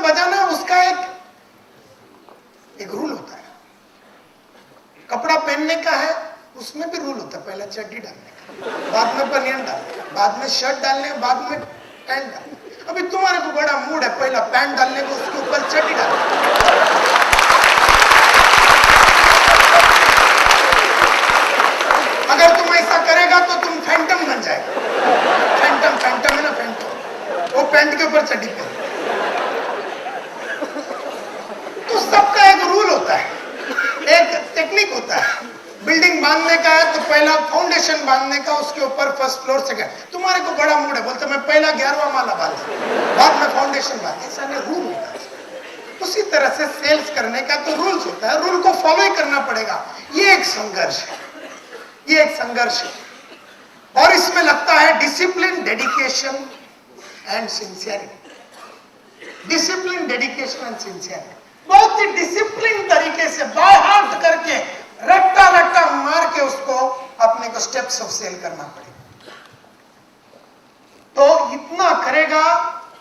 बजाना उसका एक रूल होता है। कपड़ा पहनने का है, उसमें भी रूल होता है। पहले चड्डी डालने का, बाद में बनियान डालने का, बाद में शर्ट डालने का, बाद में पैंट डालने का। अभी तुम्हारे को बड़ा मूड है पहला पैंट डालने को, उसके ऊपर चड्डी डालने। अगर तुम ऐसा करेगा तो तुम फैंटम बन जाएगा। फैंटम है ना, फैंटम, वो पैंट के ऊपर चड्डी पहन। तो सबका एक रूल होता है, एक टेक्निक होता है। बिल्डिंग बांधने का है तो पहला फाउंडेशन बांधने का, उसके ऊपर फर्स्ट फ्लोर सेकंड। तुम्हारे को बड़ा मूड है, बोलते मैं पहला 11वां माला बांध, बाद में फाउंडेशन बांध। ऐसा नहीं, रूल होता है। उसी तरह से सेल्स करने का तो रूल्स होता है, रूल को फॉलो ही करना पड़ेगा। ये एक संघर्ष है, ये एक संघर्ष है। और इसमें लगता है discipline, dedication and sincerity. Discipline, dedication and sincerity. बहुत ही डिसिप्लिन तरीके से बाय हार्ट करके रट्टा रट्टा मार के उसको अपने को स्टेप्स ऑफ सेल करना पड़ेगा। तो इतना करेगा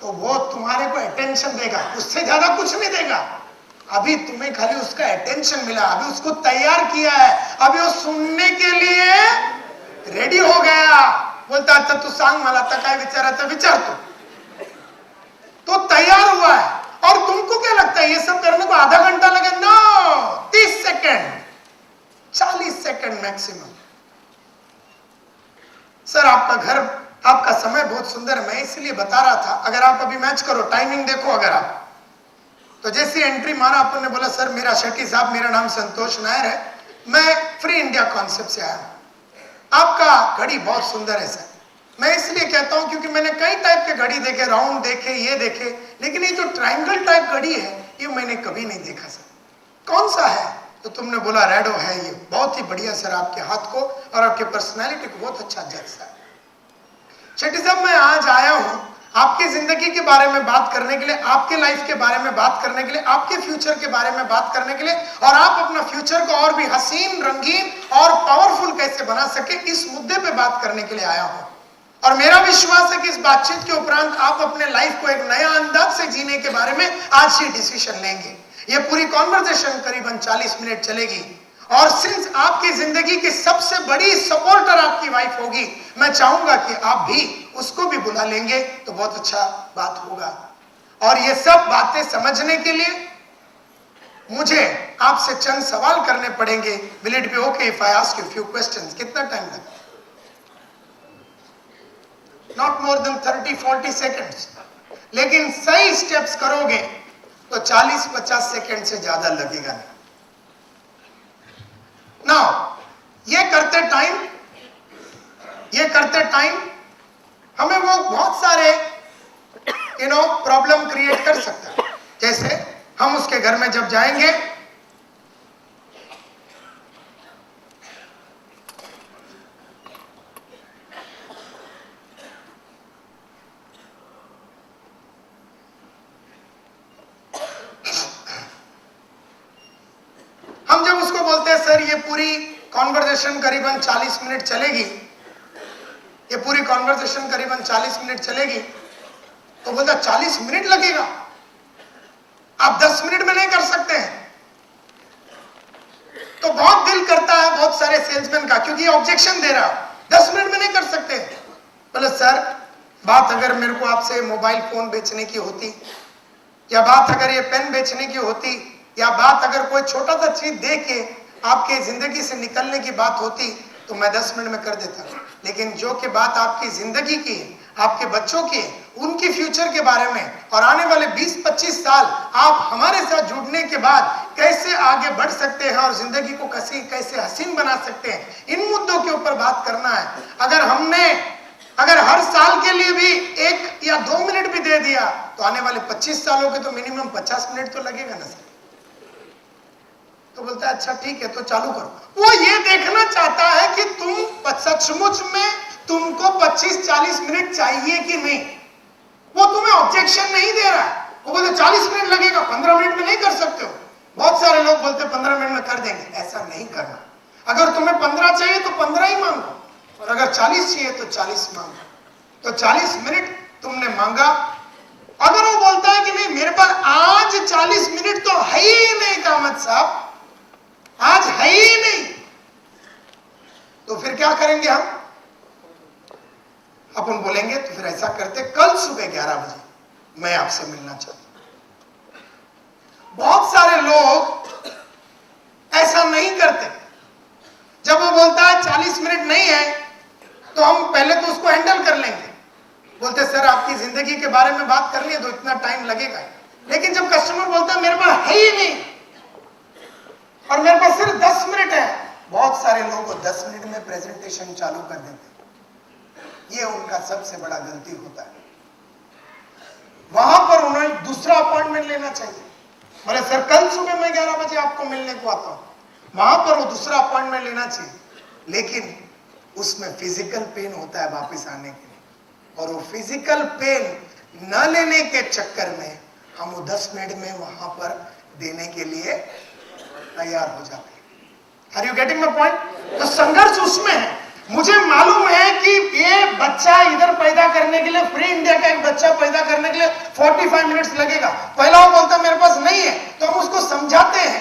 तो वो तुम्हारे को अटेंशन देगा, उससे ज्यादा कुछ नहीं देगा। अभी तुम्हें खाली उसका अटेंशन मिला, अभी उसको तैयार किया है, अभी वो सुनने के लिए रेडी हो गया। बोलता अच्छा तू सांग मला आता काय विचारायचं विचार तो तैयार हुआ है। और तुमको क्या लगता है ये सब करने को आधा घंटा लगे? No, 30 second, 40 second maximum. Sir आपका घर, आपका समय बहुत सुंदर है, मैं इसलिए बता रहा था। अगर आप अभी मैच करो, टाइमिंग देखो, अगर आप तो जैसे एंट्री मारा, अपन ने बोला सर मेरा शेट्टी साहब, मेरा नाम संतोष नायर है, मैं फ्री इंडिया कॉन्सेप्ट से आया हूं। आपका घड़ी बहुत सुंदर है सर। मैं इसलिए कहता हूं क्योंकि मैंने कई टाइप के घड़ी देखे, राउंड देखे, ये देखे, लेकिन ये जो ट्रायंगल टाइप घड़ी है ये मैंने कभी नहीं देखा सर। कौन सा है? तो तुमने बोला रेडो है। ये बहुत ही बढ़िया सर, आपके हाथ को और आपके पर्सनैलिटी को बहुत अच्छा जज है। शेट्टी साहब मैं आज आया हूं आपकी जिंदगी के बारे में बात करने के लिए, आपके लाइफ के बारे में बात करने के लिए, आपके फ्यूचर के बारे में बात करने के लिए, और आप अपना फ्यूचर को और भी हसीन, रंगीन और पावरफुल कैसे बना सके, इस मुद्दे पे बात करने के लिए आया हूं। और मेरा विश्वास है कि इस बातचीत के उपरांत आप अपने लाइफ को एक नया अंदाज से जीने के बारे में आज ही डिसीजन लेंगे। ये पूरी कॉन्वर्सेशन करीबन 40 मिनट चलेगी। और सिंस आपकी जिंदगी की सबसे बड़ी सपोर्टर आपकी वाइफ होगी, मैं चाहूंगा कि आप भी उसको भी बुला लेंगे तो बहुत अच्छा बात होगा। और ये सब बातें समझने के लिए मुझे आपसे चंद सवाल करने पड़ेंगे। Will it be okay if I ask you few questions? कितना टाइम लगेगा? Not more than 30-40 seconds. लेकिन सही स्टेप्स करोगे तो 40-50 सेकेंड से ज्यादा लगेगा नहीं। नाउ ये करते टाइम हमें वो बहुत सारे प्रॉब्लम क्रिएट कर सकता है। जैसे हम उसके घर में जब जाएंगे, हम जब उसको बोलते हैं सर ये पूरी कॉन्वर्सेशन करीबन 40 मिनट चलेगी, ये पूरी कॉन्वर्सेशन करीबन 40 मिनट चलेगी, तो बोलता 40 मिनट लगेगा, आप 10 मिनट में नहीं कर सकते हैं। तो बहुत दिल करता है बहुत सारे सेल्समैन का, क्योंकि ये ऑब्जेक्शन दे रहा, 10 मिनट में नहीं कर सकते। बोले सर बात अगर मेरे को आपसे मोबाइल फोन बेचने की होती, या बात अगर ये पेन बेचने की होती, या बात अगर कोई छोटा सा चीज दे के आपके जिंदगी से निकलने की बात होती, तो मैं 10 मिनट में कर देता। लेकिन जो कि बात आपकी जिंदगी की है, आपके बच्चों की, उनकी फ्यूचर के बारे में, और आने वाले 20-25 साल आप हमारे साथ जुड़ने के बाद कैसे आगे बढ़ सकते हैं और जिंदगी को कैसे हसीन बना सकते हैं, इन मुद्दों के ऊपर बात करना है। अगर हर साल के लिए भी 1 या 2 मिनट भी दे दिया, तो आने वाले 25 सालों के तो मिनिमम 50 मिनट तो लगेगा ना सर। तो बोलता है अच्छा ठीक है तो चालू करो। वो ये देखना चाहता है कि तुम सचमुच में तुमको 25-40 मिनट चाहिए कि नहीं। वो तुम्हें ऑब्जेक्शन नहीं दे रहा है, वो बोलते 40 मिनट लगेगा, 15 मिनट में नहीं कर सकते हो। बहुत सारे लोग बोलते 15 मिनट में कर देंगे, ऐसा नहीं करना। अगर तुम्हें 15 चाहिए तो 15 ही मांगो, और अगर 40 चाहिए तो 40 मांगो। तो 40 मिनट तुमने मांगा, अगर वो बोलता है कि नहीं मेरे पास आज 40 मिनट तो है ही नहीं कामत साहब, आज है ही नहीं, तो फिर क्या करेंगे हम? अपन बोलेंगे तो फिर ऐसा करते, कल सुबह 11 बजे मैं आपसे मिलना चाहता हूं। बहुत सारे लोग ऐसा नहीं करते। जब वो बोलता है 40 मिनट नहीं है तो हम पहले तो उसको हैंडल कर लेंगे, बोलते सर आपकी जिंदगी के बारे में बात करनी है तो इतना टाइम लगेगा। लेकिन जब कस्टमर बोलता है मेरे पास है ही नहीं और मेरे पास सिर्फ 10 मिनट है, बहुत सारे लोगों को 10 मिनट में प्रेजेंटेशन चालू कर देते। ये उनका सबसे बड़ा गलती होता है। वहां पर उन्हें दूसरा अपॉइंटमेंट लेना चाहिए। बोले सर कल सुबह मैं 11 बजे आपको मिलने को आता हूं, वहां पर वो दूसरा अपॉइंटमेंट लेना चाहिए। लेकिन उसमें फिजिकल पेन होता है वापस आने के लिए, और वो फिजिकल पेन न लेने के चक्कर में हम वो 10 मिनट में वहां पर देने के लिए तैयार हो जाते हैं। Are you getting my point? तो संघर्ष उसमें है। मुझे मालूम है कि ये बच्चा इधर पैदा करने के लिए, फ्री इंडिया का एक बच्चा पैदा करने के लिए 45 मिनट्स लगेगा। पहला वो बोलता मेरे पास नहीं है, तो हम उसको समझाते हैं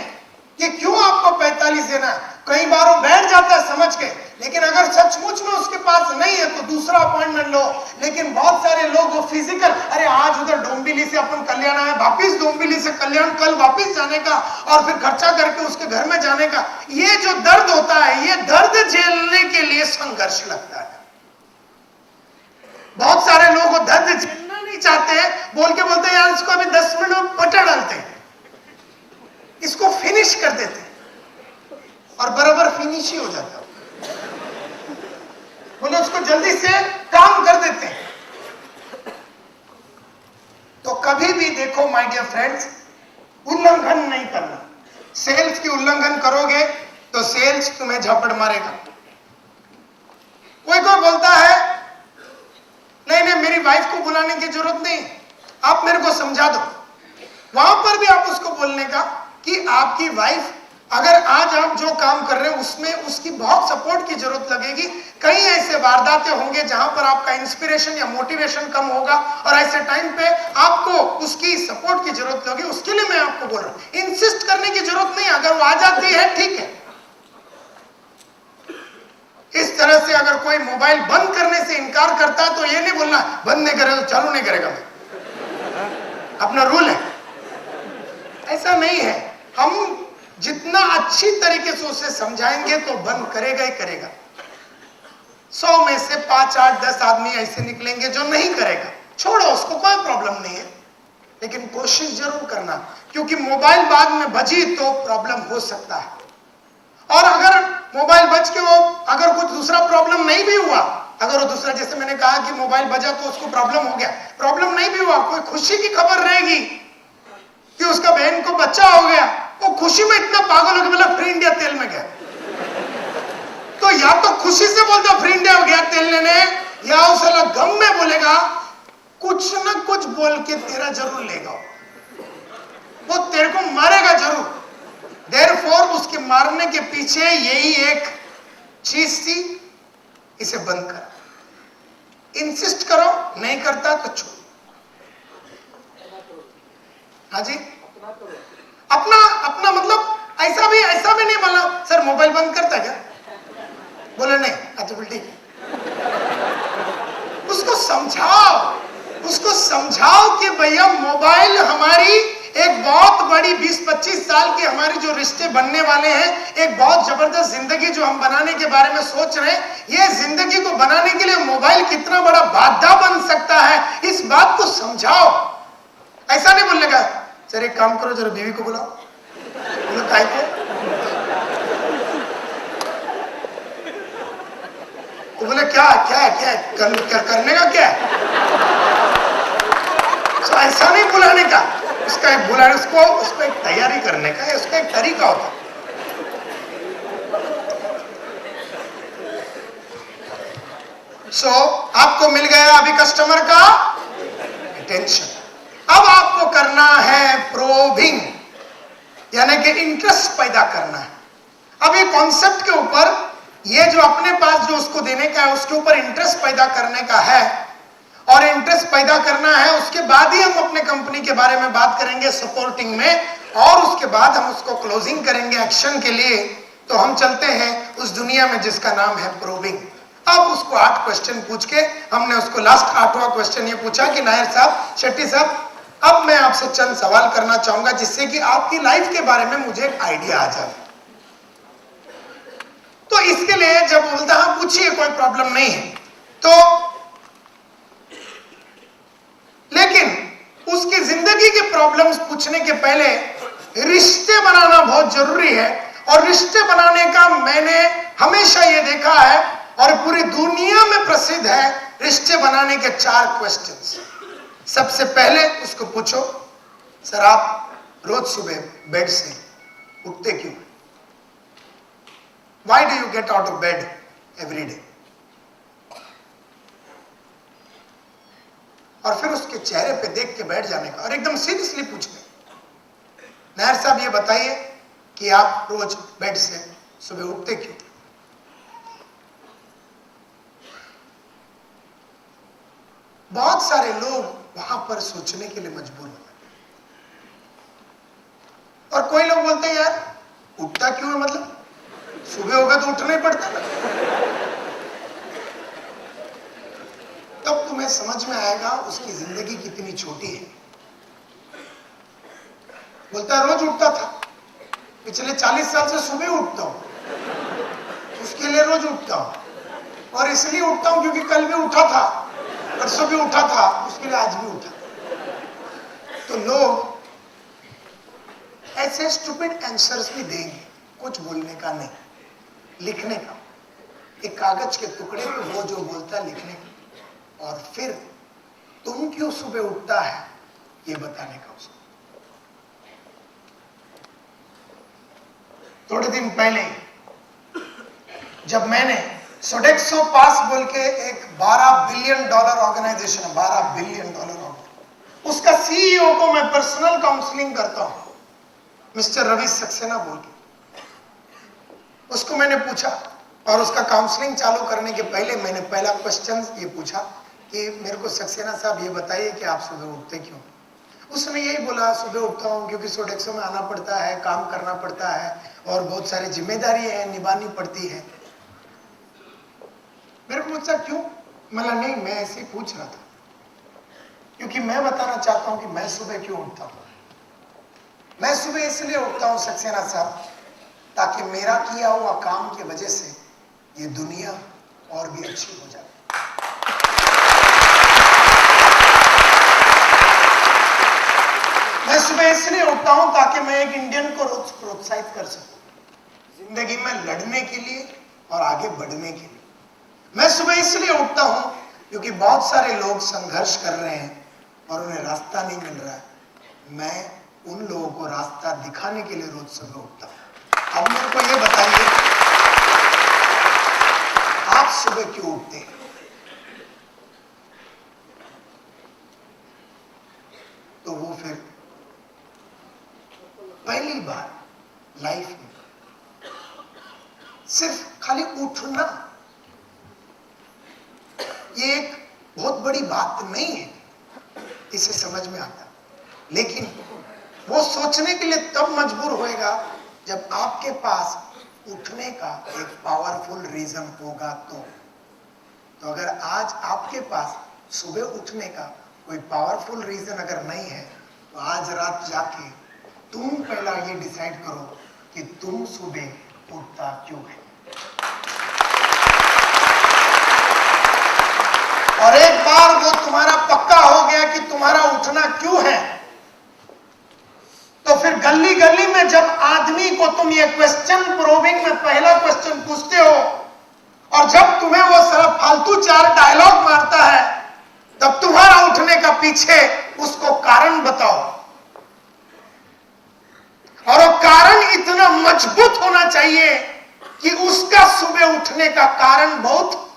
कि क्यों आपको 45 देना है। कई बार वो बैठ जाता है समझ के, लेकिन अगर सचमुच में उसके पास नहीं है तो दूसरा अपॉइंटमेंट लो। लेकिन बहुत सारे लोग वो फिजिकल, अरे आज उधर डोंबिवली से अपन कल्याण आए, वापिस डोंबिवली से कल्याण, कल वापिस जाने का और फिर खर्चा करके उसके घर में जाने का, ये जो दर्द होता है, ये दर्द झेलने के लिए संघर्ष लगता है। बहुत सारे लोग वो दर्द झेलना नहीं चाहते हैं, बोल के बोलते हैं यार इसको अभी 10 मिनट में पटा डालते हैं, इसको फिनिश कर देते हैं, और बराबर फिनिश ही हो जाता है। बोले उसको जल्दी से काम कर देते हैं। तो कभी भी देखो माय डियर फ्रेंड्स, उल्लंघन नहीं करना। सेल्स की उल्लंघन करोगे तो सेल्स तुम्हें झपट मारेगा। कोई बोलता है नहीं नहीं मेरी वाइफ को बुलाने की जरूरत नहीं, आप मेरे को समझा दो। वहां पर भी आप उसको बोलने का कि आपकी वाइफ, अगर आज आप जो काम कर रहे हैं उसमें उसकी बहुत सपोर्ट की जरूरत लगेगी। कई ऐसे वारदातें होंगे जहां पर आपका इंस्पिरेशन या मोटिवेशन कम होगा, और ऐसे टाइम पे आपको उसकी सपोर्ट की जरूरत होगी। उसके लिए मैं आपको बोल रहा हूं, इंसिस्ट करने की जरूरत नहीं। अगर वो आ जाती है ठीक है। इस तरह से अगर कोई मोबाइल बंद करने से इनकार करता है तो ये नहीं बोलना बंद नहीं करेगा तो चालू नहीं करेगा, अपना रूल है। ऐसा नहीं है। हम जितना अच्छी तरीके से उसे समझाएंगे तो बंद करेगा ही करेगा। 100 में से 5, 8, 10 आदमी ऐसे निकलेंगे जो नहीं करेगा, छोड़ो उसको, कोई प्रॉब्लम नहीं है। लेकिन कोशिश जरूर करना, क्योंकि मोबाइल बाद में बजी तो प्रॉब्लम हो सकता है। और अगर मोबाइल बज के वो अगर कुछ दूसरा प्रॉब्लम नहीं भी हुआ, अगर वो दूसरा, जैसे मैंने कहा कि मोबाइल बजा तो उसको प्रॉब्लम हो गया, प्रॉब्लम नहीं भी हुआ, कोई खुशी की खबर रहेगी कि उसका बहन को बच्चा हो गया, वो खुशी में इतना पागल हो गया, बोला फ्री इंडिया तेल में गया। तो या तो खुशी से बोलता फ्री इंडिया गया तेल लेने, या उस गम में बोलेगा कुछ ना कुछ बोल के तेरा जरूर लेगा, वो तेरे को मारेगा जरूर। देयरफॉर उसके मारने के पीछे यही एक चीज थी, इसे बंद कर। इंसिस्ट करो, नहीं करता तो छोड़। हाँ जी, अपना मतलब ऐसा भी नहीं बोला सर मोबाइल बंद करता क्या, बोले नहीं, अच्छा बोल ठीक है। उसको समझाओ कि भैया मोबाइल हमारी एक बहुत बड़ी 20-25 साल की हमारी जो रिश्ते बनने वाले हैं, एक बहुत जबरदस्त जिंदगी जो हम बनाने के बारे में सोच रहे हैं, ये जिंदगी को बनाने के लिए मोबाइल कितना बड़ा बाधा बन सकता है, इस बात को समझाओ। ऐसा नहीं बोलने का सर एक काम करो जरा बीवी को बुलाओ, बोलो काय को, तो बोले क्या करने का क्या है। तो ऐसा नहीं बुलाने का, उसका एक बुलाने, उसको एक तैयारी करने का, उसका एक तरीका होता है। आपको मिल गया अभी कस्टमर का अटेंशन। अब आपको करना है प्रोबिंग, यानी कि इंटरेस्ट पैदा करना है। अब ये कॉन्सेप्ट के ऊपर, ये जो अपने पास जो उसको देने का है उसके ऊपर इंटरेस्ट पैदा करने का है। और इंटरेस्ट पैदा करना है, उसके बाद ही हम अपने कंपनी के बारे में बात करेंगे सपोर्टिंग में, और उसके बाद हम उसको क्लोजिंग करेंगे एक्शन के लिए। तो हम चलते हैं उस दुनिया में जिसका नाम है प्रोबिंग। अब उसको 8 क्वेश्चन पूछ के हमने उसको लास्ट 8वां क्वेश्चन ये पूछा कि नायर साहब, शेट्टी साहब, अब मैं आपसे चंद सवाल करना चाहूंगा जिससे कि आपकी लाइफ के बारे में मुझे एक आइडिया आ जाए। तो इसके लिए जब बोलता हाँ पूछिए, कोई प्रॉब्लम नहीं है, तो लेकिन उसकी जिंदगी के प्रॉब्लम्स पूछने के पहले रिश्ते बनाना बहुत जरूरी है। और रिश्ते बनाने का मैंने हमेशा ये देखा है और पूरी दुनिया में प्रसिद्ध है, रिश्ते बनाने के 4 क्वेश्चंस। सबसे पहले उसको पूछो, सर आप रोज सुबह बेड से उठते क्यों? Why do you get out of bed every day? और फिर उसके चेहरे पे देख के बैठ जाने का और एकदम सीरियसली पूछना, नायर साहब ये बताइए कि आप रोज बेड से सुबह उठते क्यों? बहुत सारे लोग वहां पर सोचने के लिए मजबूर होते हैं और कोई लोग बोलते हैं यार उठता क्यों है, मतलब सुबह होगा तो उठना ही पड़ता ना। तब तुम्हें समझ में आएगा उसकी जिंदगी कितनी छोटी है। बोलता है रोज उठता था, पिछले 40 साल से सुबह उठता हूं, उसके लिए रोज उठता हूं और इसलिए उठता हूं क्योंकि कल भी उठा था, परसों भी उठा था, उसके लिए आज भी उठा। तो लोग ऐसे स्टूपिड आंसर्स भी देंगे, कुछ बोलने का नहीं, लिखने का, एक कागज के टुकड़े पे वो जो बोलता है लिखने का, और फिर तुम क्यों सुबह उठता है ये बताने का उसको। थोड़े दिन पहले जब मैंने सोडेक्सो पास बोल के एक $12 बिलियन ऑर्गेनाइजेशन है, $12 बिलियन, उसका सीईओ को मैं पर्सनल काउंसलिंग करता हूं, मिस्टर रवि सक्सेना बोल के, उसको मैंने पूछा और उसका काउंसलिंग चालू करने के पहले मैंने पहला क्वेश्चन ये पूछा कि मेरे को सक्सेना साहब ये बताइए कि आप सुबह उठते क्यों? उसने यही बोला सुबह उठता हूँ क्योंकि सोडेक्सो में आना पड़ता है, काम करना पड़ता है और बहुत सारी जिम्मेदारी है निभानी पड़ती है। मेरे को पूछा क्यों? मतलब नहीं, मैं ऐसे ही पूछ रहा था क्योंकि मैं बताना चाहता हूँ कि मैं सुबह क्यों उठता हूँ। मैं सुबह इसलिए उठता हूँ सक्सेना साहब ताकि मेरा किया हुआ काम की वजह से ये दुनिया और भी अच्छी हो जाए। मैं सुबह इसलिए उठता हूं ताकि मैं एक इंडियन को रोज प्रोत्साहित कर सकूं जिंदगी में लड़ने के लिए और आगे बढ़ने के लिए। मैं सुबह इसलिए उठता हूं क्योंकि बहुत सारे लोग संघर्ष कर रहे हैं और उन्हें रास्ता नहीं मिल रहा है। मैं उन लोगों को रास्ता दिखाने के लिए रोज सुबह उठता हूं। अब मेरे को ये बताइए आप सुबह क्यों उठते हैं? तो वो फिर पहली बार लाइफ में सिर्फ खाली उठना ये एक बहुत बड़ी बात नहीं है, इसे समझ में आता, लेकिन वो सोचने के लिए तब मजबूर होएगा जब आपके पास उठने का एक पावरफुल रीजन होगा। तो अगर आज आपके पास सुबह उठने का कोई पावरफुल रीजन अगर नहीं है तो आज रात जाके तुम पहला ये डिसाइड करो कि तुम सुबह उठता क्यों है। और एक बार वो तुम्हारा पक्का हो गया कि तुम्हारा उठना क्यों है, तो फिर गली गली में जब आदमी को तुम ये क्वेश्चन प्रोबिंग में पहला क्वेश्चन पूछते हो और जब तुम्हें वो सारा फालतू 4 डायलॉग मारता है तब तुम्हारा उठने का पीछे उसको कारण बताओ। और वो कारण इतना मजबूत होना चाहिए कि उसका सुबह उठने का कारण बहुत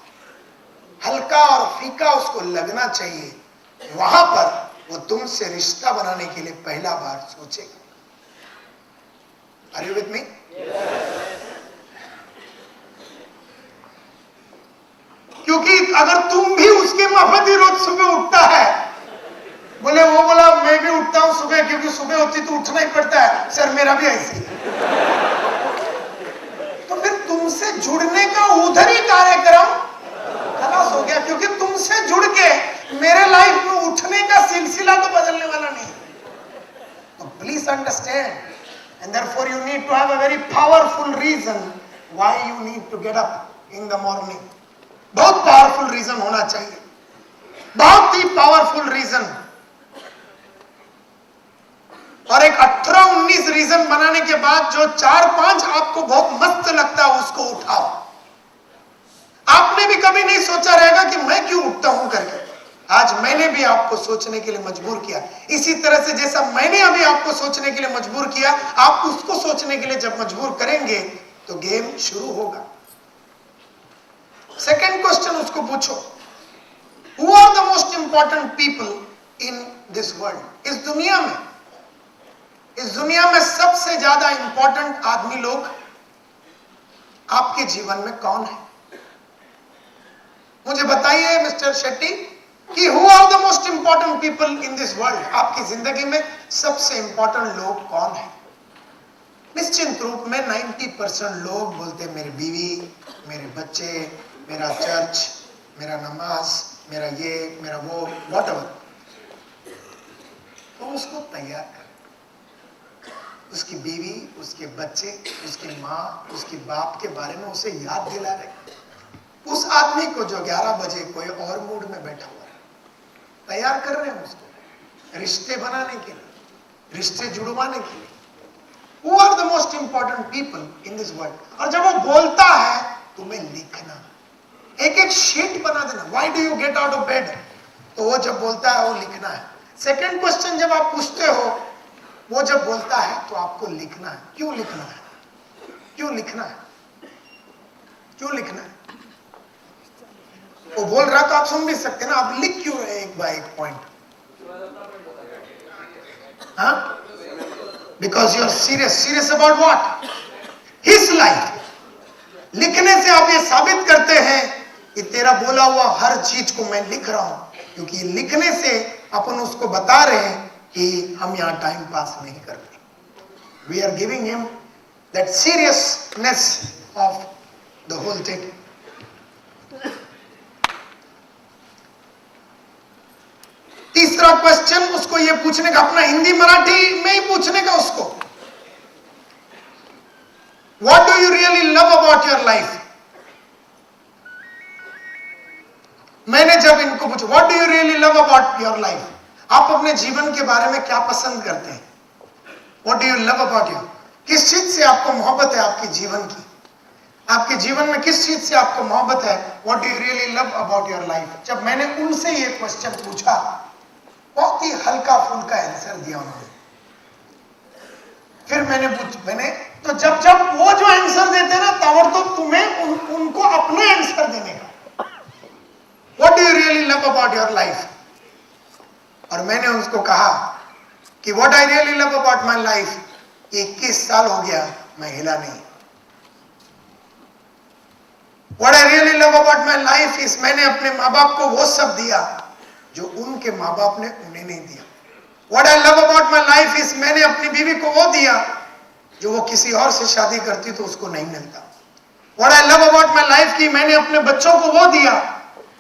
हल्का और फीका उसको लगना चाहिए। वहां पर वो तुमसे रिश्ता बनाने के लिए पहला बार सोचेगा। Are you with me? क्योंकि अगर तुम भी उसके माफत ही रोज सुबह उठता है, बोले वो बोला मैं भी उठता हूं सुबह क्योंकि सुबह होती तो उठना ही पड़ता है, सर मेरा भी ऐसे ही। तो फिर तुमसे जुड़ने का उधर ही कार्यक्रम खलास हो गया, क्योंकि तुमसे जुड़ के मेरे लाइफ में उठने का सिलसिला तो बदलने वाला नहीं। तो please understand, and therefore you need to have a very powerful reason why you need to get up in the morning. बहुत पावरफुल रीजन होना चाहिए, बहुत ही पावरफुल रीजन। और एक 18-19 रीजन बनाने के बाद जो 4-5 आपको बहुत मस्त लगता है उसको उठाओ। आपने भी कभी नहीं सोचा रहेगा कि मैं क्यों उठता हूं करके। आज मैंने भी आपको सोचने के लिए मजबूर किया, इसी तरह से जैसा मैंने अभी आपको सोचने के लिए मजबूर किया, आप उसको सोचने के लिए जब मजबूर करेंगे तो गेम शुरू होगा। सेकेंड क्वेश्चन उसको पूछो, who are the most important people in this world? इस दुनिया में सबसे ज्यादा इंपॉर्टेंट आदमी लोग आपके जीवन में कौन है? मुझे बताइए मिस्टर शेट्टी कि who are the most important people in this world? आपकी जिंदगी में सबसे इंपॉर्टेंट लोग कौन है? निश्चित रूप में 90% लोग बोलते मेरी बीवी, मेरे बच्चे, मेरा चर्च, मेरा नमाज, मेरा ये, मेरा वो, व्हाटएवर। तो उसको तैयार कर, उसकी बीवी, उसके बच्चे, उसकी माँ, उसकी बाप के बारे में उसे याद दिला रहे। उस आदमी को जो 11 बजे कोई और मूड में बैठा हुआ है, तैयार कर रहे हैं उसको रिश्ते बनाने के लिए, रिश्ते जुड़वाने के लिए। Who are the most important people in this world? और जब वो बोलता है तुम्हें लिखना, एक एक शीट बना देना। Why do you get out of bed? तो वो जब बोलता है वो लिखना है। सेकेंड क्वेश्चन जब आप पूछते हो, वो जब बोलता है तो आपको लिखना है। क्यों लिखना है? क्यों लिखना है? क्यों लिखना है? वो बोल रहा तो आप सुन भी सकते ना, आप लिख क्यों रहे एक बाय एक पॉइंट? हाँ? Because you are serious about what? His life. लिखने से आप ये साबित करते हैं कि तेरा बोला हुआ हर चीज को मैं लिख रहा हूं, क्योंकि लिखने से अपन उसको बता रहे हैं कि हम यहां टाइम पास नहीं करते। We are giving him that seriousness of the whole thing. तीसरा क्वेश्चन उसको ये पूछने का, अपना हिंदी मराठी में ही पूछने का उसको, What do you really love about your life? मैंने जब इनको पूछा What do you really love about your life? आप अपने जीवन के बारे में क्या पसंद करते हैं? What do you love about you? किस चीज से आपको मोहब्बत है आपके जीवन की? आपके जीवन में किस चीज से आपको मोहब्बत है? What do you really love about your life? जब मैंने उनसे ये क्वेश्चन पूछा, बहुत ही हल्का फुल्का आंसर दिया उन्होंने। फिर मैंने तो जब वो जो आंसर देते ना, तब तो तुम्हें उनको अपने आंसर देने का। What do you really love about your life? और मैंने उसको कहा कि What I really love about my life, 21 साल हो गया मैं हिला नहीं। What I really love about my life is मैंने अपने माँ बाप को वो सब दिया जो उनके माँ बाप ने उन्हें नहीं दिया। What I love about my life is मैंने अपनी बीवी को वो दिया जो वो किसी और से शादी करती तो उसको नहीं मिलता। What I love about my life कि मैंने अपने बच्चों को वो दिया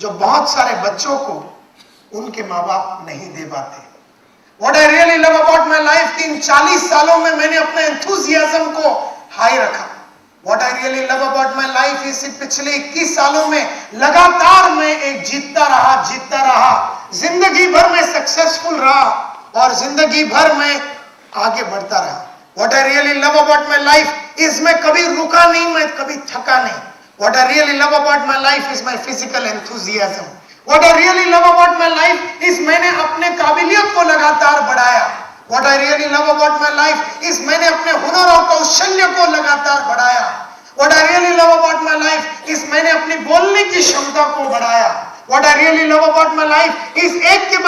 जो बहुत सारे बच्चों को उनके माँ बाप नहीं दे पाते। What I really love about my life कि इन 40 सालों में मैंने अपने एंथुसियाज्म को हाई रखा। What I really love about my life is पिछले 21 सालों में लगातार मैं एक जीतता रहा, जिंदगी भर में सक्सेसफुल रहा और जिंदगी भर में आगे बढ़ता रहा। What I really love about my life is मैं कभी रुका नहीं, मैं कभी थका नहीं। What I really love about my life is my physical enthusiasm. What I really love about my life is मैंने अपने काबिलियत को लगातार बढ़ाया। What I really love about my life is मैंने अपने हुनर और कौशल्य को लगातार बढ़ाया। What I really love about my life is मैंने अपनी बोलने की क्षमता को बढ़ाया। What I really love about my life is एक के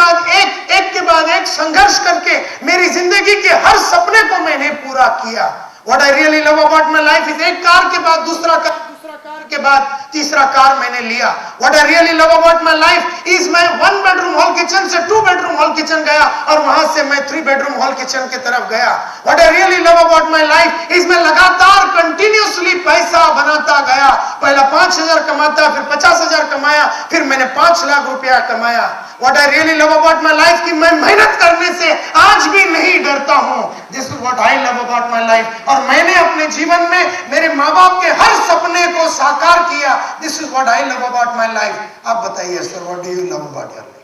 बाद एक संघर्ष करके मेरी जिंदगी के हर सपने को मैंने पूरा किया। What I really love about my life is एक कार के बाद दूसरा कार के बाद तीसरा कार मैंने लिया। What I really love about my life is मैं 1 bedroom hall kitchen से 2 bedroom hall kitchen गया और वहां से मैं 3 bedroom hall kitchen की तरफ गया। What I really love about my life is मैं लगातार कंटिन्यूसली पैसा बनाता गया। पहला 5,000 कमाता, फिर 50,000 कमाया, फिर मैंने 5 लाख रुपया कमाया। What I really love about my life कि मैं मेहनत करने से आज भी नहीं डरता हूं। This is what I love about my life। और मैंने अपने जीवन में मेरे माँ बाप के हर सपने को साकार किया। This is what I love about my life। आप बताइए sir, what do you love about your life?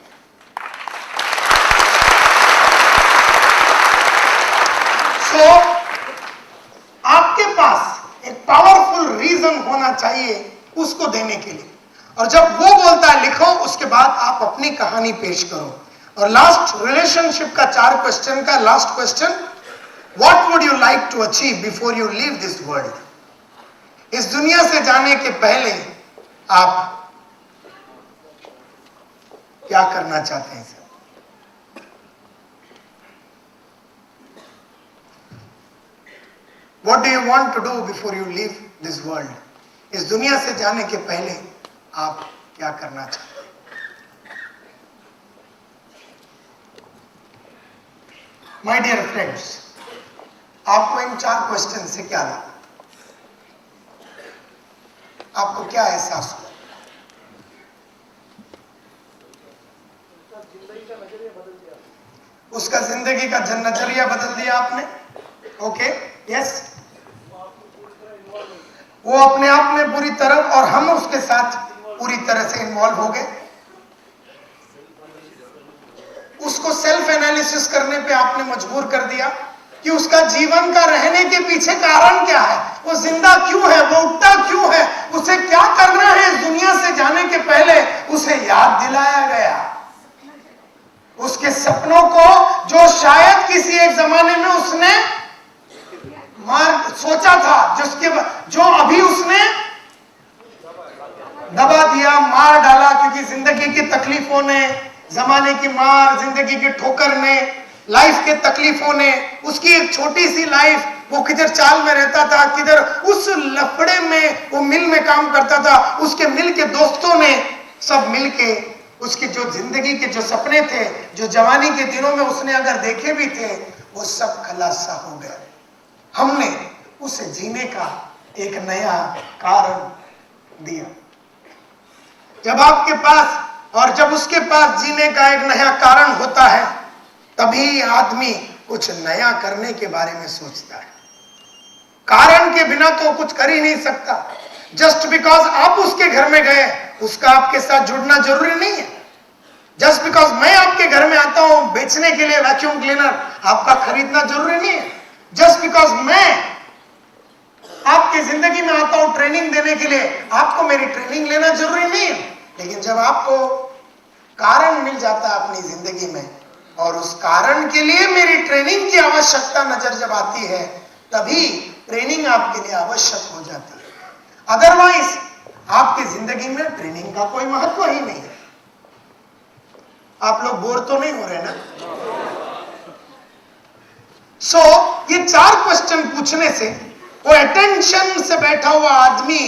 So आपके पास एक पावरफुल रीजन होना चाहिए उसको देने के लिए, और जब वो बोलता है लिखो, उसके बाद आप अपनी कहानी पेश करो। और लास्ट रिलेशनशिप का 4 क्वेश्चन का last question, what would you like to achieve before you leave this world? इस दुनिया से जाने के पहले आप क्या करना चाहते हैं sir? What do you want to do before you leave this world? इस दुनिया से जाने के पहले आप क्या करना चाहते हैं? My dear friends, आपको इन 4 क्वेश्चन से क्या लगा? आपको क्या एहसास हुआ? उसका जिंदगी का नजरिया बदल दिया आपने? Okay, yes. वो अपने आप में पूरी तरह और हम उसके साथ पूरी तरह से इन्वॉल्व हो गए। उसको सेल्फ एनालिसिस करने पे आपने मजबूर कर दिया कि उसका जीवन का रहने के पीछे कारण क्या है, वो जिंदा क्यों है, वो उठता क्यों है, उसे क्या करना है इस दुनिया से जाने के पहले, उसे याद दिलाया गया। उसके सपनों को जो शायद किसी एक जमाने में उसने सोचा था, जो अभी उसने दबा दिया, मार डाला, क्योंकि जिंदगी की तकलीफों ने, जमाने की मार, जिंदगी की ठोकर ने, लाइफ के तकलीफों ने, उसकी एक छोटी सी लाइफ, वो किधर चाल में रहता था, किधर उस लफड़े में वो मिल में काम करता था, उसके मिल के दोस्तों ने सब मिल के उसकी जो जिंदगी के जो सपने थे, जो जवानी के दिनों में उसने अगर देखे भी थे, वो सब खलासा हो गए। हमने उसे जीने का एक नया कारण दिया। जब आपके पास और जब उसके पास जीने का एक नया कारण होता है, तभी आदमी कुछ नया करने के बारे में सोचता है। कारण के बिना तो कुछ कर ही नहीं सकता। जस्ट बिकॉज आप उसके घर में गए, उसका आपके साथ जुड़ना जरूरी नहीं है। जस्ट बिकॉज मैं आपके घर में आता हूं बेचने के लिए वैक्यूम क्लीनर, आपका खरीदना जरूरी नहीं है। जस्ट बिकॉज मैं आपकी जिंदगी में आता हूं ट्रेनिंग देने के लिए, आपको मेरी ट्रेनिंग लेना जरूरी नहीं है। लेकिन जब आपको कारण मिल जाता है अपनी जिंदगी में, और उस कारण के लिए मेरी ट्रेनिंग की आवश्यकता नजर जब आती है, तभी ट्रेनिंग आपके लिए आवश्यक हो जाती है। अदरवाइज आपकी जिंदगी में ट्रेनिंग का कोई महत्व ही नहीं है। आप लोग बोर तो नहीं हो रहे ना? ये 4 क्वेश्चन पूछने से वो अटेंशन से बैठा हुआ आदमी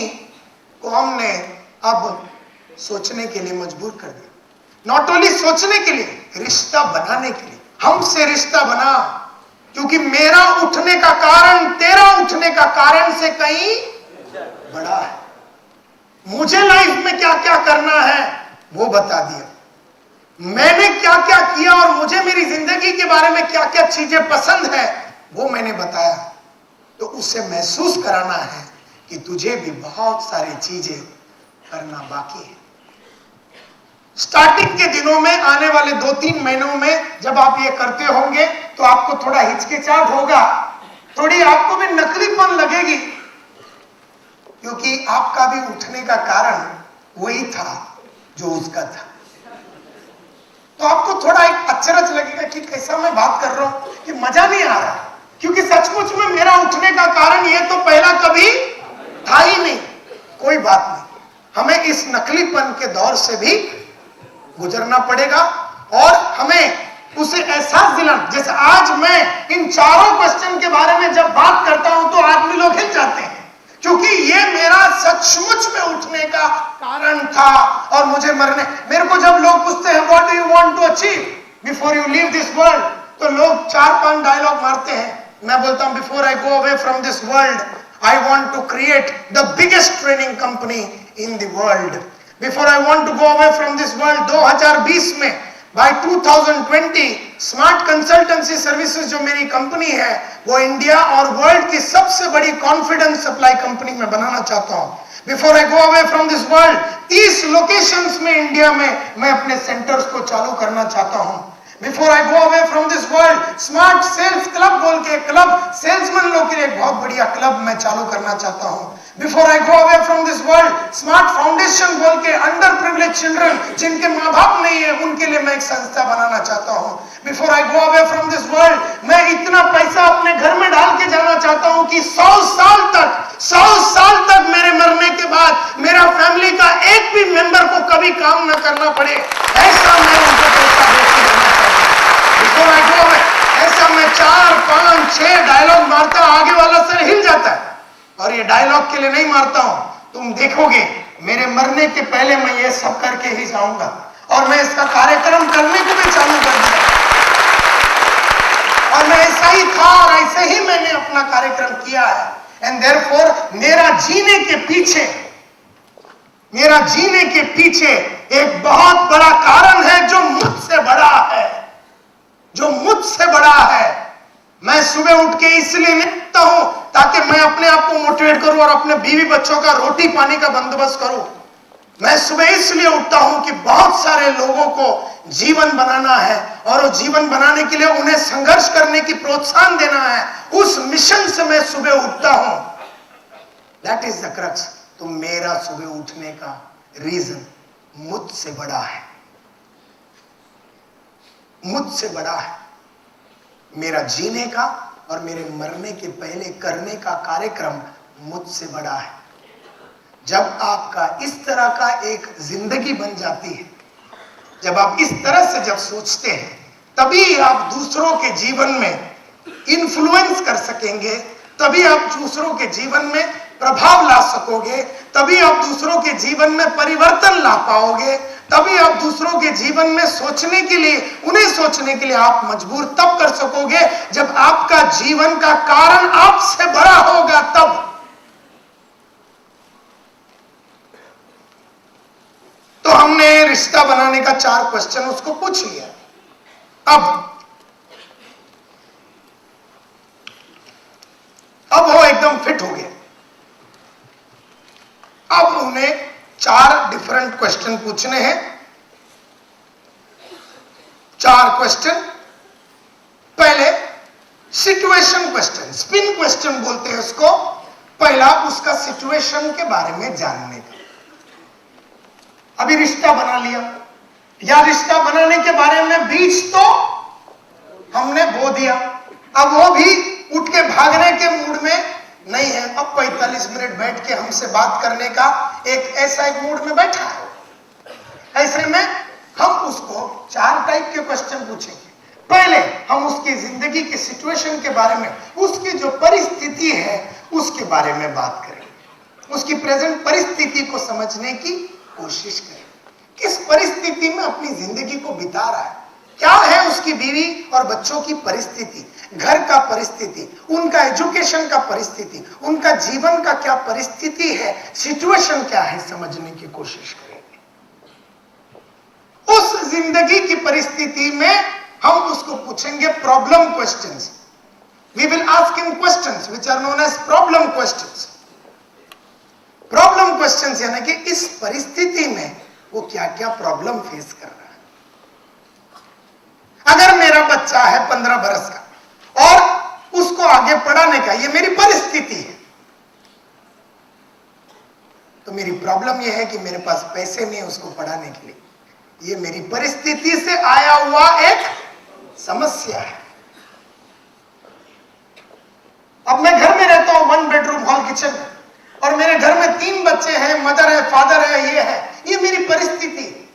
को हमने अब सोचने के लिए मजबूर कर दिया। नॉट ओनली सोचने के लिए, रिश्ता बनाने के लिए। हमसे रिश्ता बना, क्योंकि मेरा उठने का कारण तेरा उठने का कारण से कहीं बड़ा है। मुझे लाइफ में क्या क्या करना है वो बता दिया, मैंने क्या क्या किया और मुझे मेरी जिंदगी के बारे में क्या क्या चीजें पसंद है वो मैंने बताया। तो उसे महसूस कराना है कि तुझे भी बहुत सारी चीजें करना बाकी है। स्टार्टिंग के दिनों में, आने वाले 2-3 महीनों में जब आप ये करते होंगे तो आपको थोड़ा हिचकिचाहट होगा, थोड़ी आपको भी नकलीपन लगेगी, क्योंकि आपका भी उठने का कारण वही था जो उसका था। तो आपको थोड़ा एक अचरज लगेगा कि कैसा मैं बात कर रहा हूं, कि मजा नहीं आ रहा, क्योंकि सचमुच में मेरा उठने का कारण ये तो पहला कभी था ही नहीं। कोई बात नहीं, हमें इस नकलीपन के दौर से भी गुजरना पड़ेगा और हमें उसे एहसास दिलाना। जैसे आज मैं इन चारों क्वेश्चन के बारे में जब बात करता हूं तो आदमी लोग हिल जाते हैं, क्योंकि ये मेरा सचमुच में उठने का कारण था और मुझे मरने। मेरे को जब लोग पूछते हैं what do you want to achieve before you leave this world, तो लोग 4-5 डायलॉग मारते हैं। मैं बोलता हूं before I go away from this world I want to create the biggest training company in the world. Before I want to go away from this world, 2020 में bye 2020 smart consultancy services जो मेरी company है वो India और world की सबसे बड़ी confidence supply company में बनाना चाहता हूं। Before I go away from this world 30 locations में इंडिया में मैं अपने सेंटर्स को चालू करना चाहता हूं। Before I go away from this world smart sales club बोल के क्लब, सेल्समैन लोग के लिए एक बहुत बढ़िया क्लब मैं चालू करना चाहता हूं। Before I go away from this world smart foundation बोल के अंडर प्रिविलेज चिल्ड्रन जिनके माँ बाप नहीं है उनके लिए मैं एक संस्था बनाना चाहता हूं। Before I go away from this world मैं इतना पैसा अपने घर में डाल के जाना चाहता हूं कि 100 साल तक मेरे मरने के बाद मेरा फैमिली का एक भी मेंबर को कभी काम ना करना पड़े, ऐसा मैं उनको पैसा देके रहना चाहता हूं। बिफोर आई गो अवे, ऐसा मैं 4, 5, 6 डायलॉग मारता, आगे वाला सर हिल जाता है। और ये डायलॉग के लिए नहीं मारता हूं, तुम देखोगे मेरे मरने के पहले मैं ये सब करके ही जाऊंगा और मैं इसका कार्यक्रम करने को भी चालू कर दिया। और मैं ऐसा ही था और ऐसे ही मैंने अपना कार्यक्रम किया है। एंड देयरफॉर मेरा जीने के पीछे एक बहुत बड़ा कारण है जो मुझसे बड़ा है। मैं सुबह उठ के इसलिए नहीं उठता हूं ताकि मैं अपने आप को मोटिवेट करूं और अपने बीवी बच्चों का रोटी पानी का बंदोबस्त करूं। मैं सुबह इसलिए उठता हूं कि बहुत सारे लोगों को जीवन बनाना है और वो जीवन बनाने के लिए उन्हें संघर्ष करने की प्रोत्साहन देना है। उस मिशन से मैं सुबह उठता हूं। That is the crux. तो मेरा सुबह उठने का रीजन मुझसे बड़ा है, मेरा जीने का और मेरे मरने के पहले करने का कार्यक्रम मुझसे बड़ा है। जब आपका इस तरह का एक जिंदगी बन जाती है, जब आप इस तरह से जब सोचते हैं, तभी आप दूसरों के जीवन में इन्फ्लुएंस कर सकेंगे, तभी आप दूसरों के जीवन में प्रभाव ला सकोगे, तभी आप दूसरों के जीवन में परिवर्तन ला पाओगे, तभी आप दूसरों के जीवन में उन्हें सोचने के लिए आप मजबूर तब कर सकोगे जब आपका जीवन का कारण आपसे बड़ा होगा। तब तो हमने रिश्ता बनाने का 4 क्वेश्चन उसको पूछ लिया। अब वो एकदम फिट हो गया। अब उन्हें 4 डिफरेंट क्वेश्चन पूछने हैं। 4 क्वेश्चन। पहले सिचुएशन क्वेश्चन, स्पिन क्वेश्चन बोलते हैं उसको। पहला उसका सिचुएशन के बारे में जानने का। अभी रिश्ता बना लिया या रिश्ता बनाने के बारे में बीज तो हमने बो दिया, अब वो भी उठ के भागने के मूड में नहीं है। अब 45 मिनट बैठ के हमसे बात करने का एक मूड में बैठा है। ऐसे में हम उसको 4 टाइप के क्वेश्चन पूछेंगे। पहले हम उसकी जिंदगी की सिचुएशन के बारे में, उसकी जो परिस्थिति है उसके बारे में बात करेंगे। उसकी प्रेजेंट परिस्थिति को समझने की कोशिश करें। किस परिस्थिति में अपनी जिंदगी को बिता रहा है, क्या है उसकी बीवी और बच्चों की परिस्थिति, घर का परिस्थिति, उनका एजुकेशन का परिस्थिति, उनका जीवन का क्या परिस्थिति है, सिचुएशन क्या है, समझने की कोशिश करेंगे। उस जिंदगी की परिस्थिति में हम उसको पूछेंगे problem questions. We will ask him questions which are known as problem questions. Problem questions यानी कि इस परिस्थिति में वो क्या क्या प्रॉब्लम फेस कर रहा है। अगर मेरा बच्चा है 15 बरस का और उसको आगे पढ़ाने का, ये मेरी परिस्थिति है, तो मेरी प्रॉब्लम यह है कि मेरे पास पैसे नहीं है उसको पढ़ाने के लिए। ये मेरी परिस्थिति से आया हुआ एक समस्या है। अब मैं घर में रहता हूं, 1 बेडरूम हॉल किचन, और मेरे घर में 3 बच्चे हैं, मदर है, फादर है, ये मेरी परिस्थिति।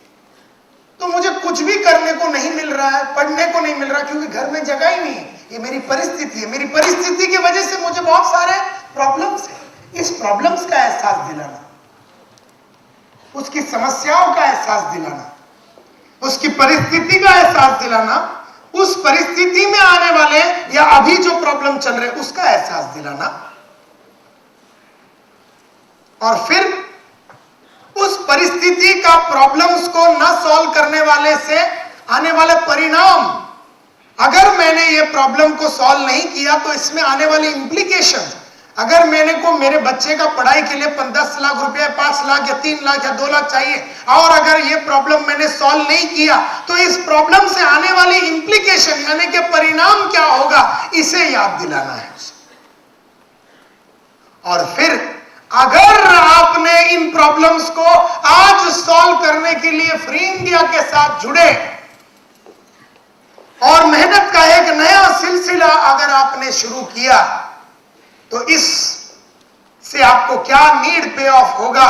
तो मुझे कुछ भी करने को नहीं मिल रहा है, पढ़ने को नहीं मिल रहा क्योंकि घर में जगह ही नहीं है। ये मेरी परिस्थिति है। मेरी परिस्थिति की वजह से मुझे बहुत सारे प्रॉब्लम्स हैं। इस प्रॉब्लम्स का एहसास दिलाना, उसकी समस्याओं का एहसास दिलाना, उसकी परिस्थिति का एहसास दिलाना, उस परिस्थिति में आने वाले या अभी जो प्रॉब्लम चल रहे उसका एहसास दिलाना, और फिर उस परिस्थिति का प्रॉब्लम्स को न सॉल्व करने वाले से आने वाले परिणाम, अगर मैंने ये प्रॉब्लम को सॉल्व नहीं किया तो इसमें आने वाली इंप्लीकेशन, अगर मैंने को मेरे बच्चे का पढ़ाई के लिए 10 लाख रुपए, 5 लाख या 3 लाख या 2 लाख चाहिए, और अगर ये प्रॉब्लम मैंने सॉल्व नहीं किया तो इस प्रॉब्लम से आने वाली इंप्लीकेशन यानी कि परिणाम क्या होगा, इसे याद दिलाना है। और फिर अगर आपने इन प्रॉब्लम्स को आज सॉल्व करने के लिए फ्री इंडिया के साथ जुड़े और मेहनत का एक नया सिलसिला अगर आपने शुरू किया, तो इस से आपको क्या नीड पे ऑफ होगा,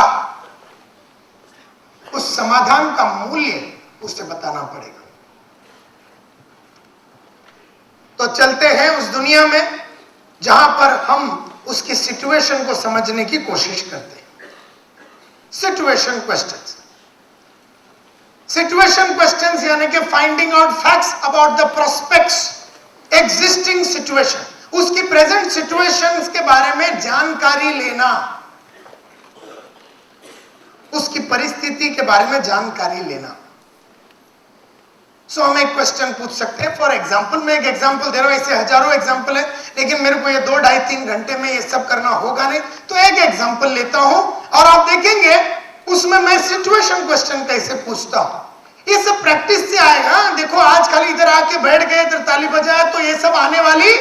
उस समाधान का मूल्य उसे बताना पड़ेगा। तो चलते हैं उस दुनिया में जहां पर हम उसकी सिचुएशन को समझने की कोशिश करते हैं। सिचुएशन क्वेश्चंस, सिचुएशन क्वेश्चंस यानी कि finding out facts about the prospects existing situation, उसकी प्रेजेंट सिचुएशंस के बारे में जानकारी लेना, उसकी परिस्थिति के बारे में जानकारी लेना। सो हम एक क्वेश्चन पूछ सकते हैं। फॉर एग्जाम्पल, मैं एक एग्जाम्पल दे रहा हूं, ऐसे हजारों एग्जाम्पल है, लेकिन मेरे को ये 2, 2.5, 3 घंटे में ये सब करना होगा नहीं, तो एक एग्जाम्पल लेता हूं और आप देखेंगे उसमें मैं सिचुएशन क्वेश्चन कैसे पूछता हूं। ये सब प्रैक्टिस से आएगा। देखो आज खाली इधर आके बैठ गए, इधर ताली बजाया, तो ये सब आने वाली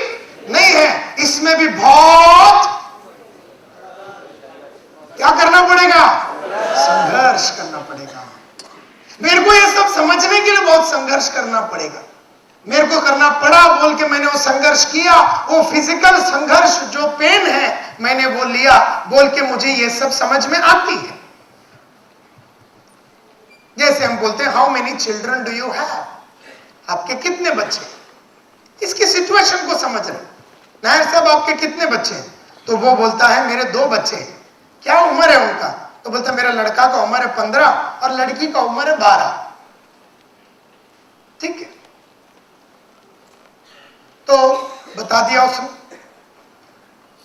नहीं है। इसमें भी बहुत क्या करना पड़ेगा, संघर्ष करना पड़ेगा। मेरे को ये सब समझने के लिए बहुत संघर्ष करना पड़ेगा। मेरे को करना पड़ा बोल के मैंने वो संघर्ष किया, वो फिजिकल संघर्ष जो पेन है मैंने वो लिया बोल के मुझे ये सब समझ में आती है। जैसे हम बोलते हैं how many children do you have, आपके कितने बच्चे, इसकी सिचुएशन को समझ रहे। नायर साहब आपके कितने बच्चे हैं, तो वो बोलता है मेरे 2 बच्चे हैं। क्या उम्र है उनका, तो बोलता है मेरा लड़का का उम्र है 15 और लड़की का उम्र है 12। ठीक है, तो बता दिया उसने।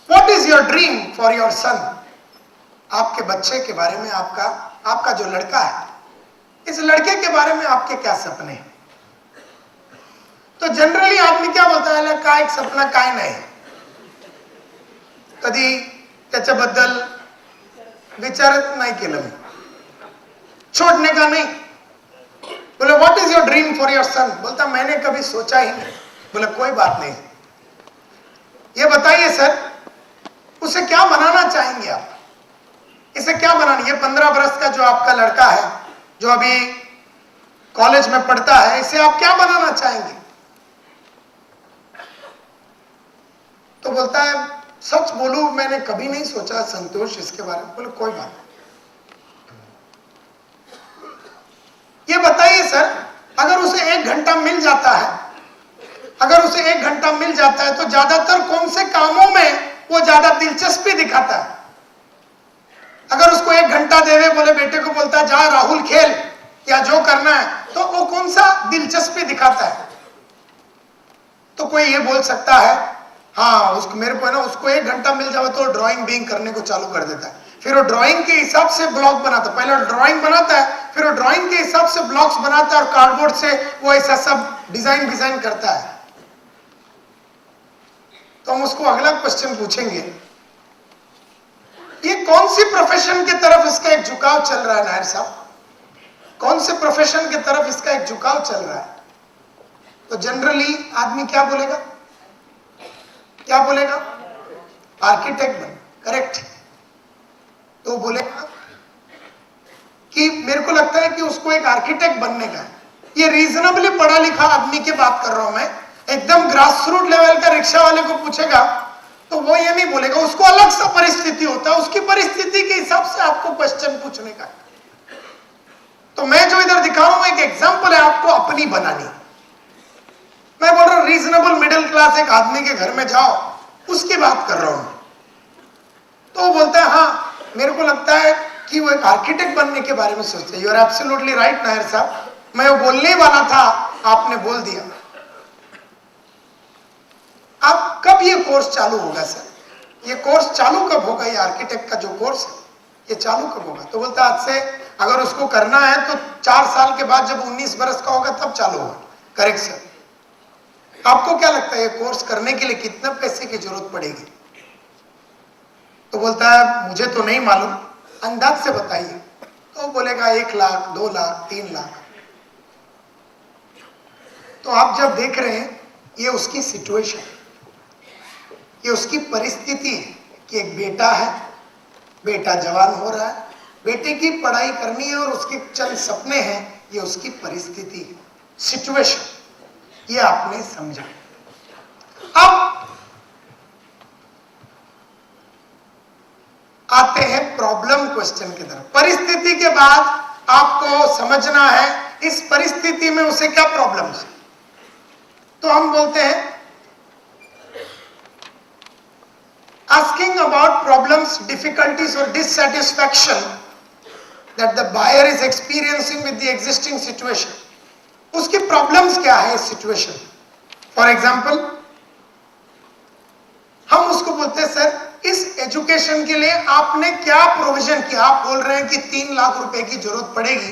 What is your dream for your son, आपके बच्चे के बारे में, आपका जो लड़का है, इस लड़के के बारे में आपके क्या सपने हैं। तो जनरली आदमी क्या बोलता है, काय सपना काय नाही, कधी त्याच्याबद्दल विचारत नाही केलं, छोड़ने का नहीं। बोले what is your dream for your son, बोलता मैंने कभी सोचा ही नहीं। बोले कोई बात नहीं, ये बताइए सर उसे क्या बनाना चाहेंगे आप, इसे क्या बनाना, ये 15 बरस का जो आपका लड़का है जो अभी कॉलेज में पढ़ता है, इसे आप क्या बनाना चाहेंगे। तो बोलता है सच बोलूं मैंने कभी नहीं सोचा संतोष इसके बारे में। बोले कोई बात नहीं, ये बताइए सर अगर उसे 1 घंटा मिल जाता है, अगर उसे 1 घंटा मिल जाता है तो ज्यादातर कौन से कामों में वो ज्यादा दिलचस्पी दिखाता है। अगर उसको 1 घंटा देवे, बोले बेटे को बोलता है जा राहुल खेल या जो करना है, तो वो कौन सा दिलचस्पी दिखाता है। तो कोई ये बोल सकता है हाँ उसको, मेरे को है ना, उसको 1 घंटा मिल जाए तो ड्राइंग बीइंग करने को चालू कर देता है। फिर वो ड्राइंग के हिसाब से ब्लॉक बनाता है, पहले ड्राइंग बनाता है, फिर वो ड्राइंग के हिसाब से ब्लॉक्स बनाता है और कार्डबोर्ड से वो ऐसा सब डिजाइन करता है। तो हम उसको अगला क्वेश्चन पूछेंगे, ये कौन सी प्रोफेशन की तरफ इसका एक झुकाव चल रहा है नायर साहब, कौन से प्रोफेशन की तरफ इसका एक झुकाव चल रहा है। तो जनरली आदमी क्या बोलेगा, क्या बोलेगा, आर्किटेक्ट बन, करेक्ट। तो बोलेगा कि मेरे को लगता है कि उसको एक आर्किटेक्ट बनने का है। ये रीजनेबली पढ़ा लिखा आदमी की बात कर रहा हूं मैं, एकदम ग्रास रूट लेवल का रिक्शा वाले को पूछेगा तो वो ये नहीं बोलेगा, उसको अलग सा परिस्थिति होता है, उसकी परिस्थिति के हिसाब से आपको क्वेश्चन पूछने का। तो मैं जो इधर दिखा रहा हूं एक एग्जांपल है आपको अपनी बनानी। मैं बोल रहा हूं रीजनेबल मिडिल क्लास एक आदमी के घर में जाओ, उसकी बात कर रहा हूं। तो तो वो बोलता है हाँ, मेरे को लगता है कि वो एक आर्किटेक्ट बनने के बारे में सोचते हैं। You are absolutely right Nair साहब, मैं वो बोलने वाला था, आपने बोल दिया। अब कब ये कोर्स चालू होगा सर? ये कोर्स चालू कब होगा? ये आर्किटेक्ट का जो कोर्स है ये चालू कब होगा? तो बोलता आज से अगर उसको करना है तो 4 साल के बाद जब 19 बरस का होगा तब चालू होगा। Correct sir. आपको क्या लगता है ये कोर्स करने के लिए कितने पैसे की जरूरत पड़ेगी? तो बोलता है मुझे तो नहीं मालूम, अंदाज से बताइए। तो बोलेगा 1 लाख, 2 लाख, 3 लाख। तो आप जब देख रहे हैं ये उसकी सिचुएशन, ये उसकी परिस्थिति है कि एक बेटा है, बेटा जवान हो रहा है, बेटे की पढ़ाई करनी है और उसके चंद सपने हैं, ये उसकी परिस्थिति है, सिचुएशन। ये आपने समझा। अब आते हैं प्रॉब्लम क्वेश्चन की तरफ। परिस्थिति के बाद आपको समझना है इस परिस्थिति में उसे क्या प्रॉब्लम है। तो हम बोलते हैं asking about problems, difficulties or dissatisfaction that the buyer is experiencing with the existing situation. उसकी प्रॉब्लम्स क्या है इस सिचुएशन? फॉर एग्जाम्पल हम उसको बोलते हैं सर इस एजुकेशन के लिए आपने क्या प्रोविजन किया? आप बोल रहे हैं कि 3 लाख रुपए की जरूरत पड़ेगी।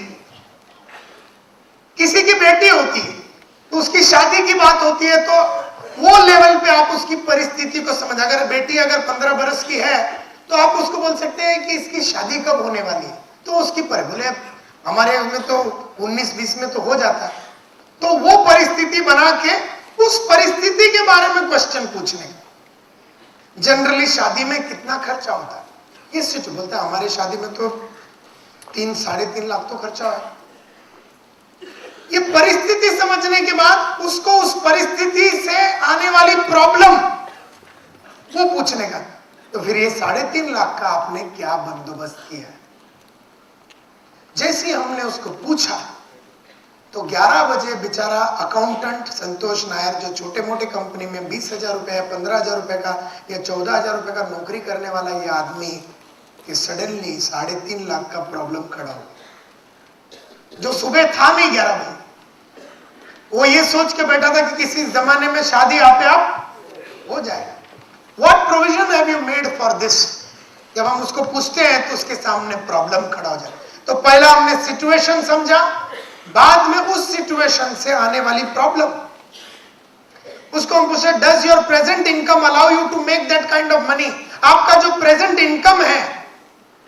किसी की बेटी होती है तो उसकी शादी की बात होती है तो वो लेवल पे आप उसकी परिस्थिति को समझ, अगर बेटी अगर 15 बरस की है तो आप उसको बोल सकते हैं कि इसकी शादी कब होने वाली है, तो उसकी पर बोले हमारे में तो 19-20 में तो हो जाता है। तो वो परिस्थिति बना के उस परिस्थिति के बारे में क्वेश्चन पूछने का। जनरली शादी में कितना खर्चा होता है, इस सिचुएशन बोलता है हमारी शादी में तो 3-3.5 लाख तो खर्चा है। ये परिस्थिति समझने के बाद उसको उस परिस्थिति से आने वाली प्रॉब्लम वो पूछने का। तो फिर ये 3.5 लाख का आपने क्या बंदोबस्त किया है? जैसे हमने उसको पूछा तो 11 बजे बेचारा अकाउंटेंट संतोष नायर, जो छोटे मोटे कंपनी में 20,000 रुपए, 15,000 रुपए का या 14,000 रुपए का नौकरी करने वाला ये आदमी कि सडनली 3.5 लाख का प्रॉब्लम खड़ा हो, जो सुबह था नहीं 11 बजे। वो ये सोच के बैठा था कि किसी जमाने में शादी आप हो जाएगा। What provision have you made for this? जब हम उसको पूछते हैं तो उसके सामने प्रॉब्लम खड़ा हो जाए। तो पहला हमने सिचुएशन समझा, बाद में उस सिचुएशन से आने वाली प्रॉब्लम। उसको हम पूछे does your present income allow you to make that kind of money? आपका जो प्रेजेंट इनकम है,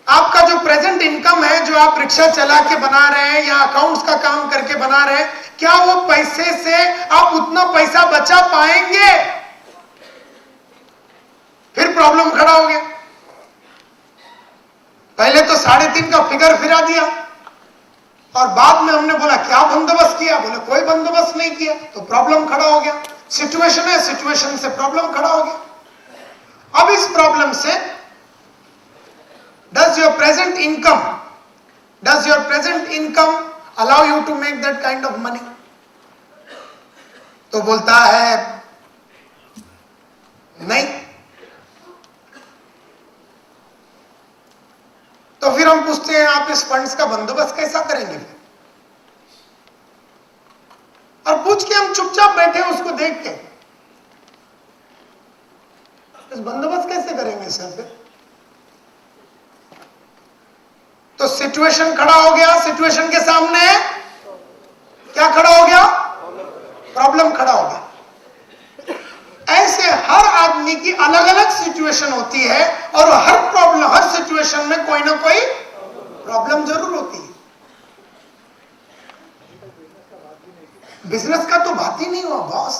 आपका जो प्रेजेंट इनकम है, जो आप रिक्शा चला के बना रहे हैं या अकाउंट्स का काम करके बना रहे हैं, क्या वो पैसे से आप उतना पैसा बचा पाएंगे? फिर प्रॉब्लम खड़ा हो गया। पहले तो 3.5 का फिगर फिरा दिया और बाद में हमने बोला क्या बंदोबस्त किया? बोले कोई बंदोबस्त नहीं किया, तो प्रॉब्लम खड़ा हो गया। सिचुएशन है, सिचुएशन से प्रॉब्लम खड़ा हो गया। अब इस प्रॉब्लम से does your present income allow you to make that kind of money? तो बोलता है नहीं। तो फिर हम पूछते हैं आप इस फंड्स का बंदोबस्त कैसा करेंगे? और पूछ के हम चुपचाप बैठे उसको देख के, इस बंदोबस्त कैसे करेंगे सर? फिर तो सिचुएशन खड़ा हो गया, सिचुएशन के सामने क्या खड़ा हो गया? प्रॉब्लम खड़ा हो गया। ऐसे हर आदमी की अलग अलग सिचुएशन होती है और हर प्रॉब्लम, हर सिचुएशन में कोई ना कोई प्रॉब्लम जरूर होती है। बिजनेस का तो बात ही नहीं हुआ बॉस।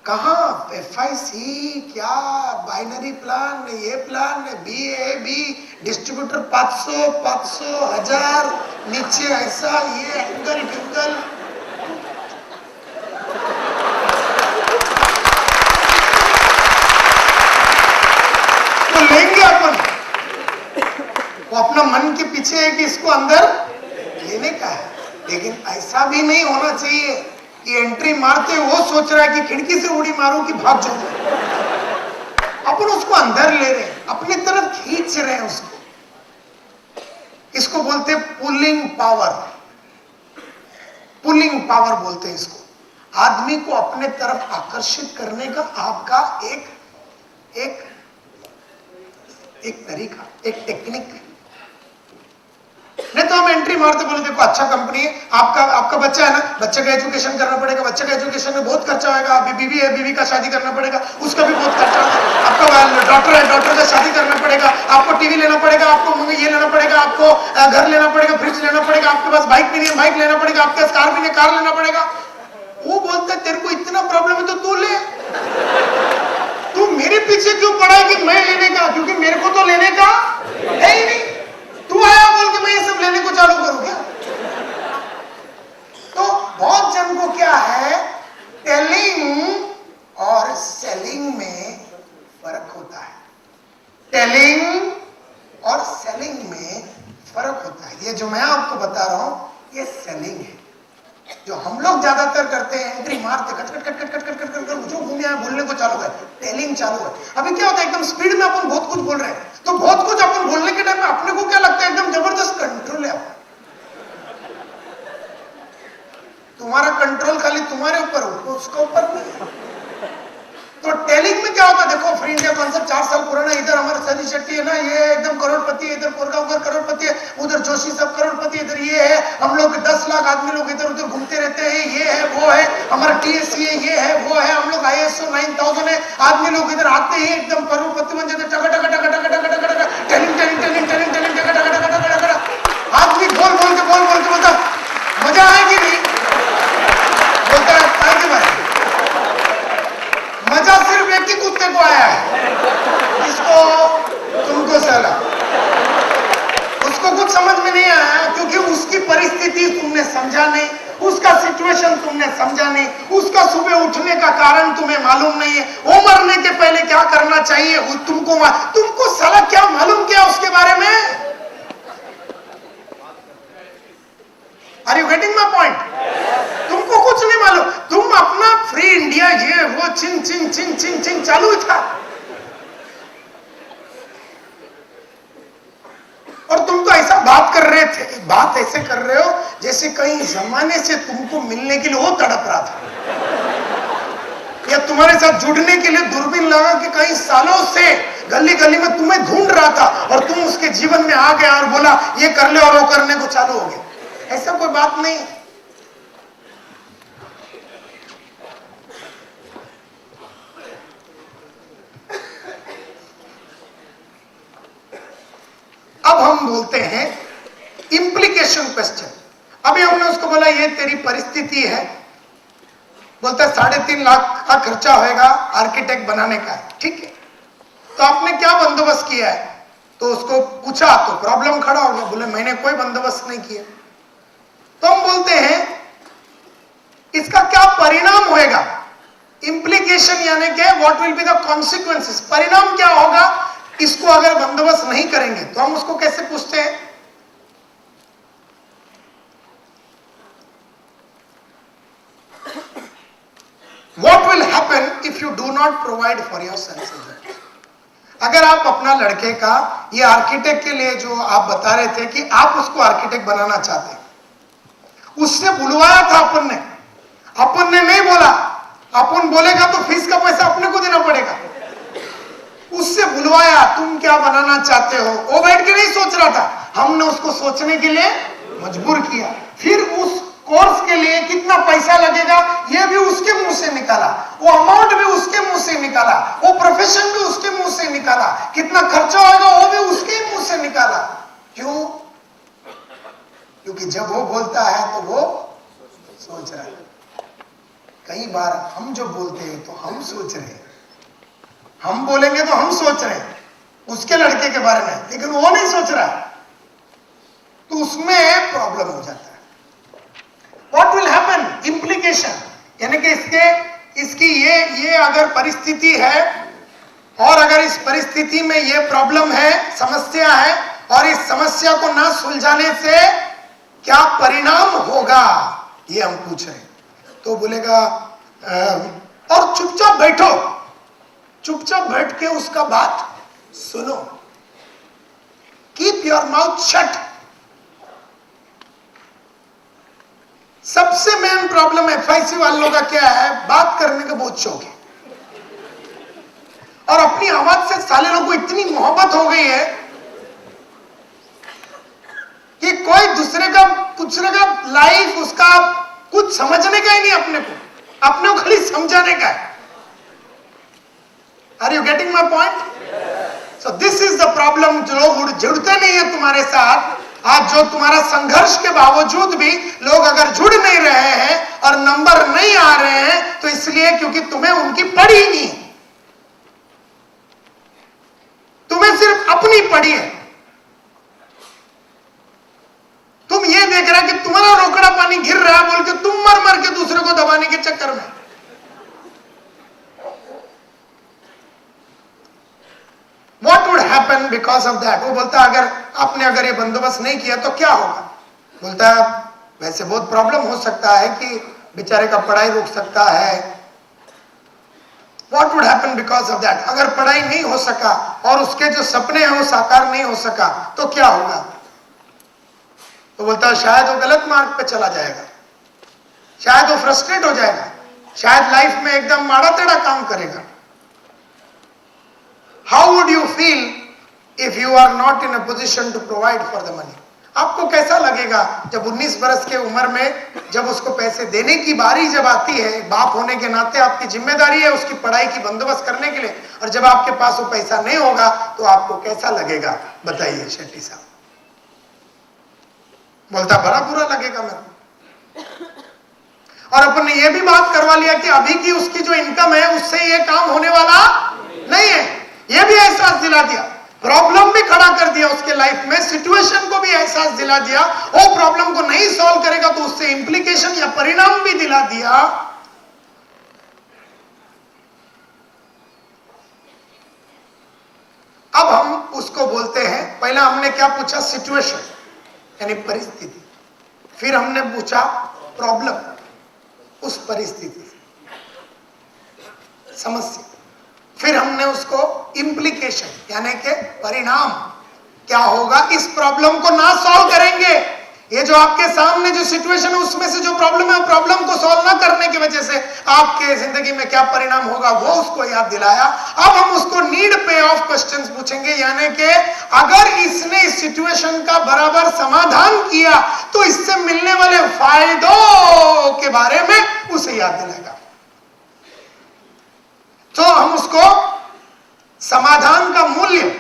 कहां FIC, क्या बाइनरी प्लान, ये प्लान, BAB, डिस्ट्रीब्यूटर 500, 1000, नीचे ऐसा, ये एंगल टिंगल। तो लेंगे अपन, वो अपना मन के पीछे है कि इसको अंदर लेने का है, लेकिन ऐसा भी नहीं होना चाहिए कि एंट्री मारते वो सोच रहा है कि खिड़की से उड़ी मारूं कि भाग जाऊं। अपन उसको अंदर ले रहे हैं, अपनी तरफ खींच रहे हैं उसको। इसको बोलते हैं पुलिंग पावर। पुलिंग पावर बोलते हैं इसको। आदमी को अपने तरफ आकर्षित करने का आपका एक तरीका, एक टेक्निक। नहीं तो हम एंट्री मारते, बोले देखो अच्छा कंपनी है, आपका बच्चा है ना, बच्चे का एजुकेशन करना पड़ेगा, बच्चे का एजुकेशन में बहुत खर्चा होगा, अभी बीवी है, बीवी का शादी करना पड़ेगा, उसका भी बहुत खर्चा होगा, आपका डॉक्टर है, डॉक्टर का शादी करना पड़ेगा, आपको टीवी लेना पड़ेगा, आपको ये लेना पड़ेगा, आपको घर लेना पड़ेगा, फ्रिज लेना पड़ेगा, आपके पास बाइक भी नहीं है, बाइक लेना पड़ेगा, आपके पास कार भी नहीं, कार लेना पड़ेगा। वो बोलता है तेरे को इतना प्रॉब्लम है तो तू ले, तू मेरे पीछे क्यों पड़ा है कि मैं लेने का, क्योंकि मेरे को तो लेने का है ही नहीं, तू आया बोल के मैं ये सब लेने को चालू करूं क्या? तो बहुत जन को क्या है, टेलिंग और सेलिंग में फर्क होता है। टेलिंग और सेलिंग में फर्क होता है। ये जो मैं आपको बता रहा हूं ये सेलिंग है। जो हम लोग ज्यादातर करते हैं, एंट्री मारते cut cut cut cut cut cut cut cut जो घूम आए बोलने को चालू है, टेलिंग चालू है। अभी क्या होता है, एकदम स्पीड में अपन बहुत कुछ बोल रहे हैं, तो बहुत कुछ अपन बोलने के टाइम में अपने को क्या लगता है, एकदम जबरदस्त कंट्रोल है। तुम्हारा कंट्रोल खाली तुम्हारे ऊपर हो, उसका ऊपर नहीं। तो टेलिंग में क्या होता है, देखो फ्री इंडिया कॉन्सेप्ट 4 साल पुराना, इधर हमारा सनी शेट्टी है ना, ये एकदम करोड़पति है, इधर कोरगांवकर करोड़पति है, उधर जोशी सब करोड़पति, इधर ये है, हम लोग 10 लाख आदमी लोग इधर उधर घूमते रहते हैं, ये है वो है, हमारा टीएससी है, ये है वो है, हम लोग ISO 9000 है, आदमी लोग इधर आते ही एकदम करोड़पति बन जाते, टका टका टका टका टका टका टका telling telling telling telling telling टका टका टका टका टका। आदमी बोल बोल के बोलता मजा आएगी नहीं, बोलता है कि भाई मजा सिर्फ एक ही कुत्ते को आया है, इसको तुमको साला, उसको कुछ समझ में नहीं आया, क्योंकि उसकी परिस्थिति तुमने समझा नहीं, उसका सिचुएशन तुमने समझा नहीं, उसका सुबह उठने का कारण तुम्हें मालूम नहीं है, वो मरने के पहले क्या करना चाहिए तुमको साला क्या मालूम क्या उसके बारे में। Are you getting my point? तुमको कुछ नहीं मालूम, तुम अपना फ्री इंडिया ये वो चिंग चिंग चिंग चिंग चिंग चालू था, और तुम तो ऐसा बात कर रहे थे, बात ऐसे कर रहे हो जैसे कई जमाने से तुमको मिलने के लिए वो तड़प रहा था, या तुम्हारे साथ जुड़ने के लिए दूरबीन लगा कि कई सालों से गली गली में तुम्हें ढूंढ रहा था, और तुम उसके जीवन में आ गए और बोला ये कर ले, और वो करने को चालू हो गया। ऐसा कोई बात नहीं। अब हम बोलते हैं इंप्लीकेशन क्वेश्चन। अभी हमने उसको बोला ये तेरी परिस्थिति है, बोलता है 3.5 लाख का खर्चा होगा आर्किटेक्ट बनाने का, ठीक है, तो आपने क्या बंदोबस्त किया है? तो उसको पूछा तो प्रॉब्लम खड़ा हो गया, बोले मैंने कोई बंदोबस्त नहीं किया। तो हम बोलते हैं इसका क्या परिणाम होगा, इंप्लीकेशन यानी कि what will be the consequences, परिणाम क्या होगा इसको अगर बंदोबस्त नहीं करेंगे। तो हम उसको कैसे पूछते हैं, what will happen if you do not provide for your son. अगर आप अपना लड़के का ये आर्किटेक्ट के लिए जो आप बता रहे थे कि आप उसको आर्किटेक्ट बनाना चाहते हैं, उससे बुलवाया था अपन ने नहीं बोला, अपन बोलेगा तो फीस का पैसा अपने को देना पड़ेगा, उससे बुलवाया तुम क्या बनाना चाहते हो, वो बैठ के नहीं सोच रहा था, हमने उसको सोचने के लिए मजबूर किया, फिर उस कोर्स के लिए कितना पैसा लगेगा ये भी उसके मुंह से निकाला, वो अमाउंट भी उसके मुंह से निकाला, वो प्रोफेशन भी उसके मुंह से निकाला, कितना खर्चा होगा वो भी उसके मुंह से निकाला। क्यों? क्योंकि जब वो बोलता है तो वो सोच रहा है। कई बार हम जो बोलते हैं तो हम सोच रहे हैं, हम बोलेंगे तो हम सोच रहे हैं उसके लड़के के बारे में, लेकिन वो नहीं सोच रहा है, तो उसमें प्रॉब्लम हो जाता है। व्हाट विल हैपन, इंप्लीकेशन, यानी कि इसकी ये अगर परिस्थिति है और अगर इस परिस्थिति में ये प्रॉब्लम है, समस्या है, और इस समस्या को ना सुलझाने से क्या परिणाम होगा, ये हम पूछ रहे हैं। तो बोलेगा और चुपचाप बैठो, चुपचाप बैठ के उसका बात सुनो। Keep your mouth shut. सबसे मेन प्रॉब्लम एफआईसी वालों का क्या है, बात करने का बहुत शौक है और अपनी आवाज से साले लोगों को इतनी मोहब्बत हो गई है कि कोई दूसरे का लाइफ उसका कुछ समझने का ही नहीं, अपने को खाली समझाने का है। Are you getting my point? So this is the problem. जो लोग जुड़ते नहीं है तुम्हारे साथ, आज जो तुम्हारा संघर्ष के बावजूद भी लोग अगर जुड़ नहीं रहे हैं और नंबर नहीं आ रहे हैं, तो इसलिए क्योंकि तुम्हें उनकी पड़ी नहीं, तुम्हें सिर्फ अपनी पड़ी है। तुम ये देख रहे कि तुम्हारा रोकड़ा पानी गिर रहा है बोल के तुम मर मर के दूसरे को दबाने के चक्कर में। What would happen because of that? वो बोलता अगर ये बंदोबस्त नहीं किया तो क्या होगा? बोलता है वैसे बहुत प्रॉब्लम हो सकता है कि बेचारे का पढ़ाई रुक सकता है। What would happen because of that? अगर पढ़ाई नहीं हो सका और उसके जो सपने हैं वो साकार नहीं हो सका तो क्या होगा? तो बोलता है शायद वो गलत मार्ग पे चला जाएगा, शायद वो फ्रस्ट्रेट हो जाएगा, शायद लाइफ में एकदम माड़ा टेढ़ा काम करेगा। How would you feel if you are not in a position to provide for the money? आपको कैसा लगेगा जब 19 बरस के उम्र में जब उसको पैसे देने की बारी जब आती है, बाप होने के नाते आपकी जिम्मेदारी है उसकी पढ़ाई की बंदोबस्त करने के लिए, और जब आपके पास वो पैसा नहीं होगा तो आपको कैसा लगेगा? बताइए शेट्टी साहब। बोलता बड़ा बुरा लगेगा मेरे को। और अपन ने ये भी बात करवा लिया कि अभी की उसकी जो इनकम है उससे ये काम होने वाला नहीं है, ये भी एहसास दिला दिया। प्रॉब्लम भी खड़ा कर दिया उसके लाइफ में, सिचुएशन को भी एहसास दिला दिया। वो प्रॉब्लम को नहीं सॉल्व करेगा तो उससे इंप्लीकेशन या परिणाम भी दिला दिया। अब हम उसको बोलते हैं, पहला हमने क्या पूछा? सिचुएशन यानी परिस्थिति, फिर हमने पूछा प्रॉब्लम, उस परिस्थिति समस्या, फिर हमने उसको इंप्लीकेशन यानी कि परिणाम, क्या होगा इस प्रॉब्लम को ना सॉल्व करेंगे। ये जो आपके सामने जो सिचुएशन है उसमें से जो प्रॉब्लम है, प्रॉब्लम को सॉल्व ना करने की वजह से आपके जिंदगी में क्या परिणाम होगा वो उसको याद दिलाया। अब हम उसको नीड पे ऑफ क्वेश्चंस पूछेंगे, यानी कि अगर इसने इस सिचुएशन का बराबर समाधान किया तो इससे मिलने वाले फायदों के बारे में उसे याद दिलाएगा। तो हम उसको समाधान का मूल्य,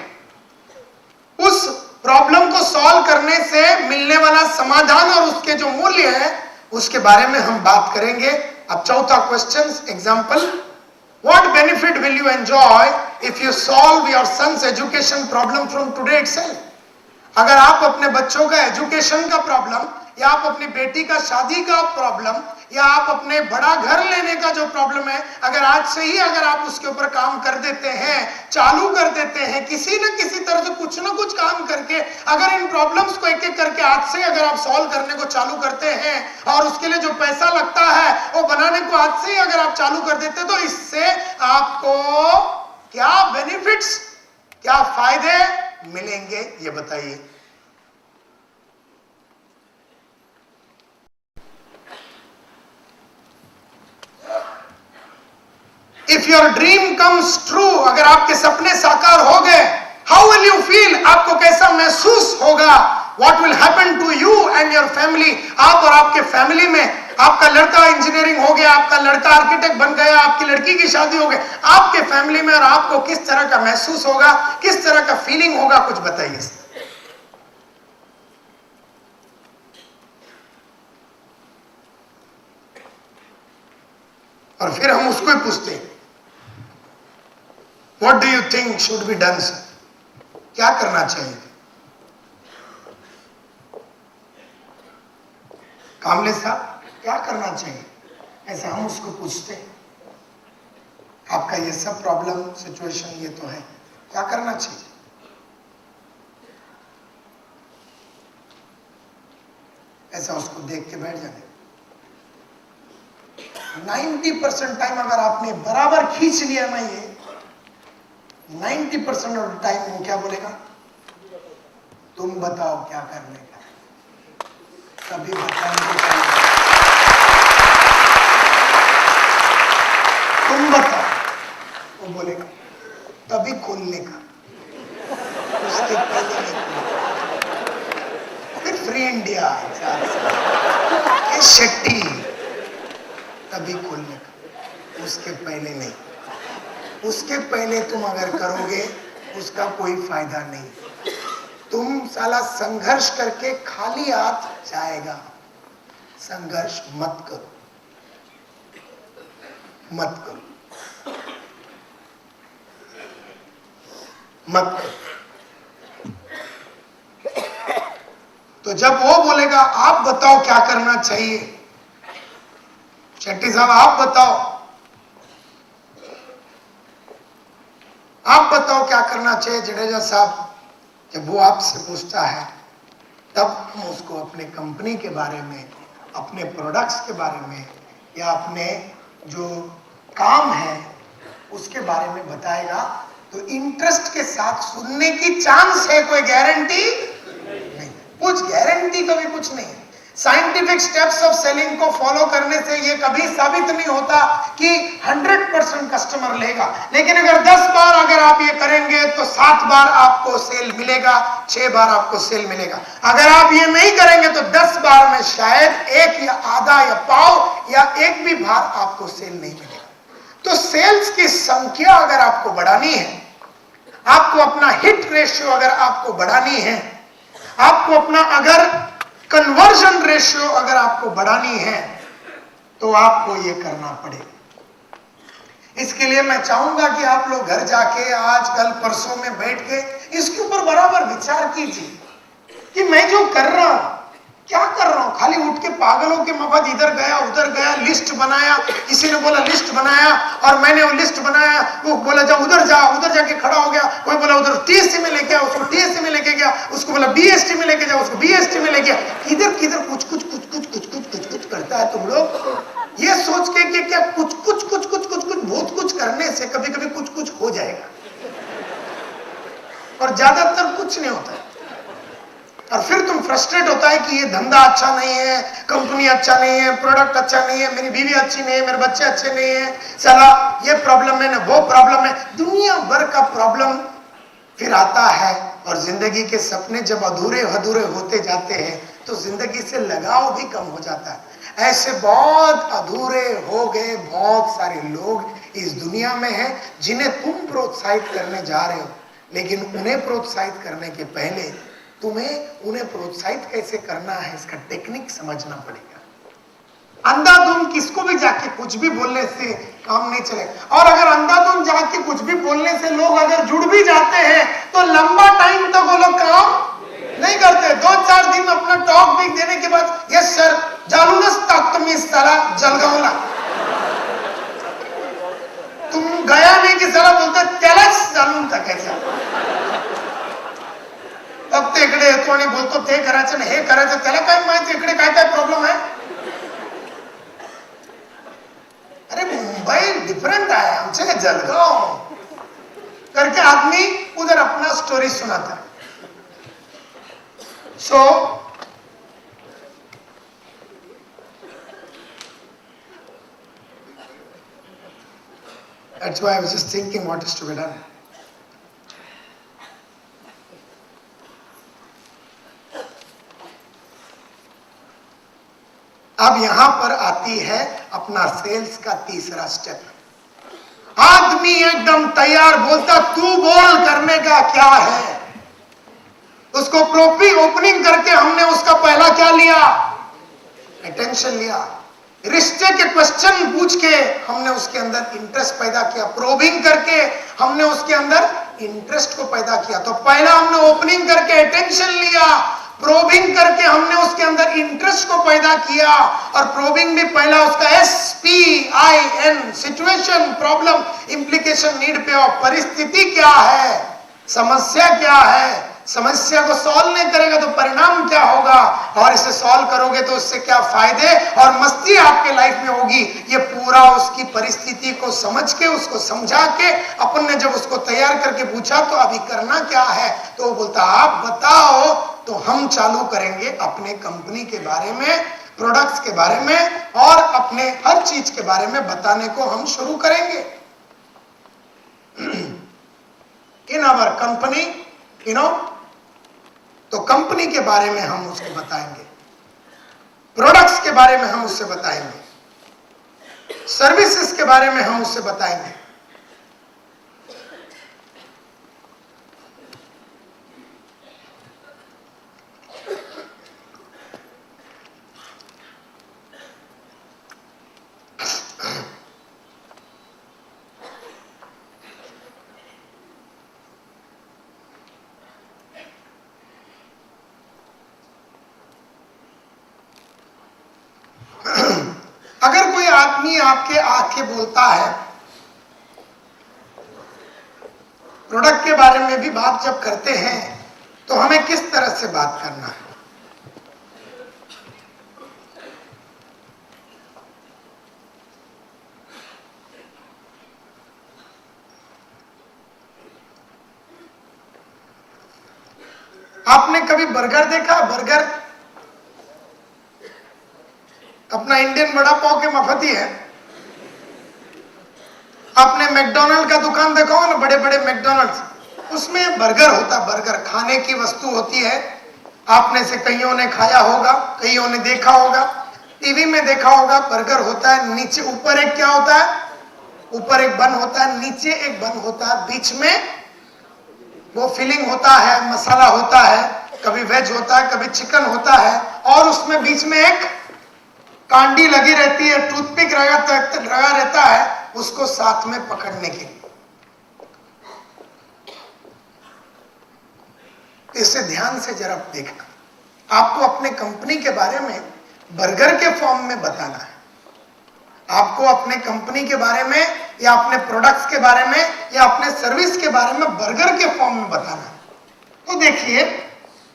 उस प्रॉब्लम को सॉल्व करने से मिलने वाला समाधान और उसके जो मूल्य है उसके बारे में हम बात करेंगे। अब चौथा question, example, what benefit will you enjoy if you solve your sons education problem from today itself. अगर आप अपने बच्चों का एजुकेशन का प्रॉब्लम, या आप अपनी बेटी का शादी का प्रॉब्लम, या आप अपने बड़ा घर लेने का जो प्रॉब्लम है, अगर आज से ही अगर आप उसके ऊपर काम कर देते हैं, चालू कर देते हैं, किसी न किसी तरह से कुछ ना कुछ काम करके अगर इन प्रॉब्लम्स को एक एक करके आज से अगर आप सॉल्व करने को चालू करते हैं और उसके लिए जो पैसा लगता है वो बनाने को आज से ही अगर आप चालू कर देते, तो इससे आपको क्या बेनिफिट्स, क्या फायदे मिलेंगे ये बताइए। If your dream comes true, अगर आपके सपने साकार हो गए, how will you feel? आपको कैसा महसूस होगा? What will happen to you and your family? आप और आपके फैमिली में, आपका लड़का इंजीनियरिंग हो गया, आपका लड़का आर्किटेक्ट बन गया, आपकी लड़की की शादी हो गई, आपके फैमिली में और आपको किस तरह का महसूस होगा, किस तरह का फीलिंग होगा, कुछ बताइए। और फिर हम उसको ही पूछते हैं, What do you think should be done, sir? क्या करना चाहिए? कामले साहब क्या करना चाहिए? ऐसा हम उसको पूछते हैं। आपका ये सब प्रॉब्लम सिचुएशन ये तो है, क्या करना चाहिए? ऐसा उसको देख के बैठ जाने। 90% टाइम अगर आपने बराबर खींच लिया ना ये, 90% ऑफ द टाइम वो क्या बोलेगा? तुम बताओ क्या करने का। कभी बताने का, तुम बताओ, वो बोलेगा तभी खोलने का, उसके पहले नहीं खोलने। फिर फ्री इंडिया शेट्टी, तभी खोलने का, उसके पहले नहीं। उसके पहले तुम अगर करोगे उसका कोई फायदा नहीं। तुम साला संघर्ष करके खाली हाथ जाएगा। संघर्ष मत करो, मत करो, मत करो। तो जब वो बोलेगा आप बताओ क्या करना चाहिए, शेट्टी साहब आप बताओ, आप बताओ क्या करना चाहिए जडेजा साहब, जब वो आपसे पूछता है तब हम उसको अपने कंपनी के बारे में, अपने प्रोडक्ट्स के बारे में या अपने जो काम है उसके बारे में बताएगा। तो इंटरेस्ट के साथ सुनने की चांस है, कोई गारंटी नहीं, कुछ गारंटी कभी कुछ नहीं। साइंटिफिक स्टेप्स ऑफ सेलिंग को फॉलो करने से ये कभी साबित नहीं होता कि 100% कस्टमर लेगा, लेकिन अगर 10 बार अगर आप ये करेंगे तो 7 बार आपको सेल मिलेगा, 6 बार आपको सेल मिलेगा। अगर आप ये नहीं करेंगे तो 10 बार में शायद 1 या आधा या पाव या 1 भी बार आपको सेल नहीं मिलेगा। तो सेल्स की संख्या अगर आपको बढ़ानी है, आपको अपना हिट रेशियो अगर आपको बढ़ानी है, आपको अपना अगर कन्वर्जन रेशियो अगर आपको बढ़ानी है, तो आपको ये करना पड़ेगा। इसके लिए मैं चाहूंगा कि आप लोग घर जाके आज कल परसों में बैठ के इसके ऊपर बराबर विचार कीजिए कि मैं जो कर रहा हूं क्या कर रहा हूं। खाली उठ के पागलों के मफत इधर गया उधर गया, लिस्ट बनाया, किसी ने बोला लिस्ट बनाया और मैंने वो लिस्ट बनाया, वो बोला जा उधर जा, उधर जाके खड़ा हो गया, कोई बोला उधर टीएससी में लेके आ, उसको टीएससी में लेके गया, उसको बोला बीएसटी में लेके जाओ, उसको बीएसटी में लेके गया। किधर किधर कुछ कुछ कुछ कुछ कुछ कुछ कुछ कुछ करता है तुम लोग, ये सोच के कि क्या कुछ कुछ कुछ कुछ कुछ कुछ बहुत कुछ करने से कभी कभी कुछ कुछ हो जाएगा और ज्यादातर कुछ नहीं होता है। और फिर तुम फ्रस्ट्रेट होता है कि ये धंधा अच्छा नहीं है, कंपनी अच्छा नहीं है, प्रोडक्ट अच्छा नहीं है, मेरी बीवी अच्छी नहीं है, मेरे बच्चे अच्छे नहीं है, चला ये प्रॉब्लम है ना वो प्रॉब्लम है, दुनिया भर का प्रॉब्लम फिर आता है। और जिंदगी के सपने जब अधूरे अधूरे होते जाते हैं तो जिंदगी से लगाव भी कम हो जाता है। ऐसे बहुत अधूरे हो गए बहुत सारे लोग इस दुनिया में हैं जिन्हें तुम प्रोत्साहित करने जा रहे हो, लेकिन उन्हें प्रोत्साहित करने के पहले तुम्हें उन्हें प्रोत्साहित कैसे करना है इसका टेक्निक समझना पड़ेगा। अंधाधुंध किसको भी जाके कुछ भी बोलने से काम नहीं चलेगा। और अगर अंधाधुंध जाके कुछ भी बोलने से लोग अगर जुड़ भी जाते हैं तो लंबा टाइम तक वो लोग काम नहीं करते। 2-4 दिन अपना टॉक भी देने के बाद यस सर जालूनच टाकतो मी साला जळगावला, तुम गया नहीं की साला बोलता त्यालाच जाणून टाकायचं। फक्त इकडे येतो आणि बोलतो ते करायचं ना हे करायचं, त्याला काय माहिती इकडे काय काय प्रॉब्लेम है। अरे मुंबई डिफरेंट है, हमसे जलगांव करके आदमी उधर अपना स्टोरी सुनाता है। सो that's why I was just thinking what is to be done. अब यहां पर आती है अपना सेल्स का तीसरा स्टेप। आदमी एकदम तैयार बोलता तू बोल करने का क्या है। उसको प्रॉपरली ओपनिंग करके हमने उसका पहला क्या लिया, अटेंशन लिया। रिश्ते के क्वेश्चन पूछ के हमने उसके अंदर इंटरेस्ट पैदा किया, प्रोबिंग करके हमने उसके अंदर इंटरेस्ट को पैदा किया। तो पहला हमने ओपनिंग करके अटेंशन लिया, प्रोबिंग करके हमने उसके अंदर इंटरेस्ट को पैदा किया। और प्रोबिंग भी पहला उसका SPIN situation, problem, implication, need पे ऑफ, परिस्थिति क्या है, समस्या क्या है, समस्या को सॉल्व नहीं करेगा तो परिणाम क्या होगा, और इसे सॉल्व करोगे तो उससे क्या फायदे और मस्ती आपके लाइफ में होगी, ये पूरा उसकी परिस्थिति को समझ के, उसको समझा के, अपन ने जब उसको तैयार करके पूछा तो अभी करना क्या है, तो वो बोलता आप बताओ, तो हम चालू करेंगे अपने कंपनी के बारे में, प्रोडक्ट्स के बारे में और अपने हर चीज के बारे में बताने को हम शुरू करेंगे। इन आवर कंपनी, तो कंपनी के बारे में हम उसको बताएंगे, प्रोडक्ट्स के बारे में हम उससे बताएंगे, सर्विसेज के बारे में हम उससे बताएंगे। अगर कोई आदमी आपके आके बोलता है, प्रोडक्ट के बारे में भी बात जब करते हैं तो हमें किस तरह से बात करना है। आपने कभी बर्गर देखा? बर्गर अपना इंडियन वड़ा पाव के मफत ही है। आपने मैकडोनल्ड का दुकान देखा हो ना, बड़े बड़े मैकडोनल्ड्स, उसमें बर्गर होता, बर्गर खाने की वस्तु होती है। आपने से कईयों ने खाया होगा, कईयों ने देखा होगा, टीवी में देखा होगा। बर्गर होता है, नीचे ऊपर एक क्या होता है, ऊपर एक बन होता है, नीचे एक बन होता है, बीच में वो फिलिंग होता है, मसाला होता है, कभी वेज होता है, कभी चिकन होता है, और उसमें बीच में एक कांडी लगी रहती है, टूथपिक लगा रहता है उसको साथ में पकड़ने के लिए। इसे ध्यान से जरा देखना। आपको अपने कंपनी के बारे में बर्गर के फॉर्म में बताना है, आपको अपने कंपनी के बारे में या अपने प्रोडक्ट्स के बारे में या अपने सर्विस के बारे में बर्गर के फॉर्म में बताना है। तो देखिए,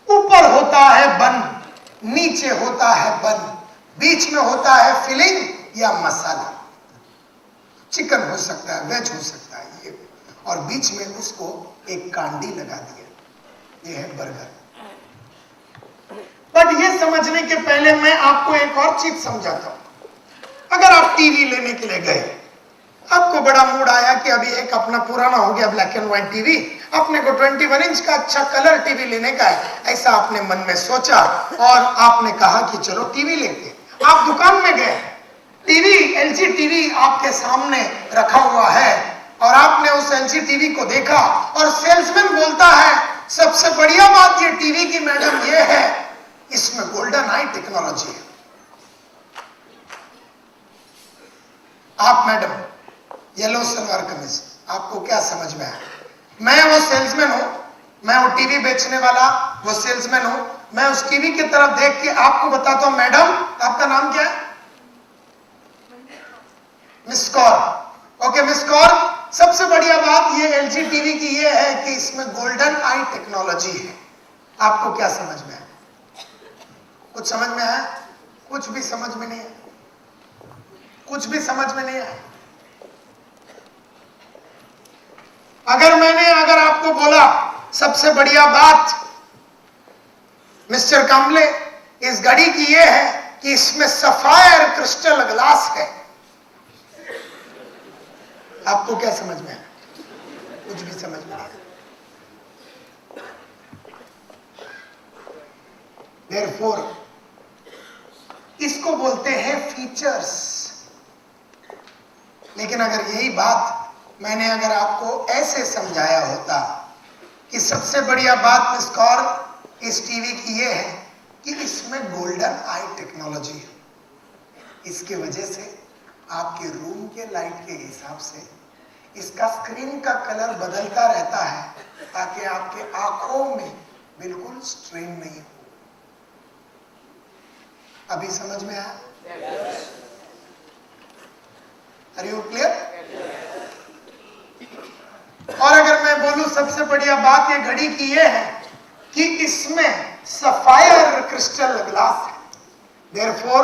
ऊपर होता है बन, नीचे होता है बन, बीच में होता है फिलिंग या मसाला, चिकन हो सकता है, वेज हो सकता है ये, और बीच में उसको एक कांडी लगा दिया, ये है बर्गर। बट ये समझने के पहले मैं आपको एक और चीज समझाता हूं। अगर आप टीवी लेने के लिए गए, आपको बड़ा मूड आया कि अभी एक अपना पुराना हो गया ब्लैक एंड व्हाइट टीवी, अपने को 21 इंच का अच्छा कलर टीवी लेने का है, ऐसा आपने मन में सोचा और आपने कहा कि चलो टीवी लेते हैं। आप दुकान में गए, टीवी, एलजी टीवी आपके सामने रखा हुआ है और आपने उस एलजी टीवी को देखा और सेल्समैन बोलता है सबसे बढ़िया बात ये टीवी की मैडम ये है, इसमें गोल्डन आई टेक्नोलॉजी है। आप मैडम येलो सलवार कमीज, आपको क्या समझ में आया? मैं वो सेल्समैन हूं, मैं वो टीवी बेचने वाला वो सेल्समैन हूं, मैं उस टीवी की तरफ देख के आपको बताता हूं, मैडम आपका नाम क्या है? Miss Kaur. Okay miss Kaur, सबसे बढ़िया बात ये एलजी टीवी की ये है कि इसमें गोल्डन आई टेक्नोलॉजी है। आपको क्या समझ में आया? कुछ समझ में आया? कुछ भी समझ में नहीं आया, कुछ भी समझ में नहीं आया। अगर आपको बोला सबसे बढ़िया बात मिस्टर कांबले इस घड़ी की ये है कि इसमें सफायर क्रिस्टल ग्लास है, आपको क्या समझ में आया? कुछ भी समझ में नहीं आया। Therefore, इसको बोलते हैं फीचर्स। लेकिन अगर यही बात मैंने अगर आपको ऐसे समझाया होता कि सबसे बढ़िया बात मिस कौर इस टीवी की ये है कि इसमें गोल्डन आई टेक्नोलॉजी है, इसके वजह से आपके रूम के लाइट के हिसाब से इसका स्क्रीन का कलर बदलता रहता है ताकि आपके आंखों में बिल्कुल स्ट्रेन नहीं हो। अभी समझ में आया? Are you clear? और अगर मैं बोलूं सबसे बढ़िया बात ये घड़ी की ये है कि इसमें सफायर क्रिस्टल ग्लास है, देयरफॉर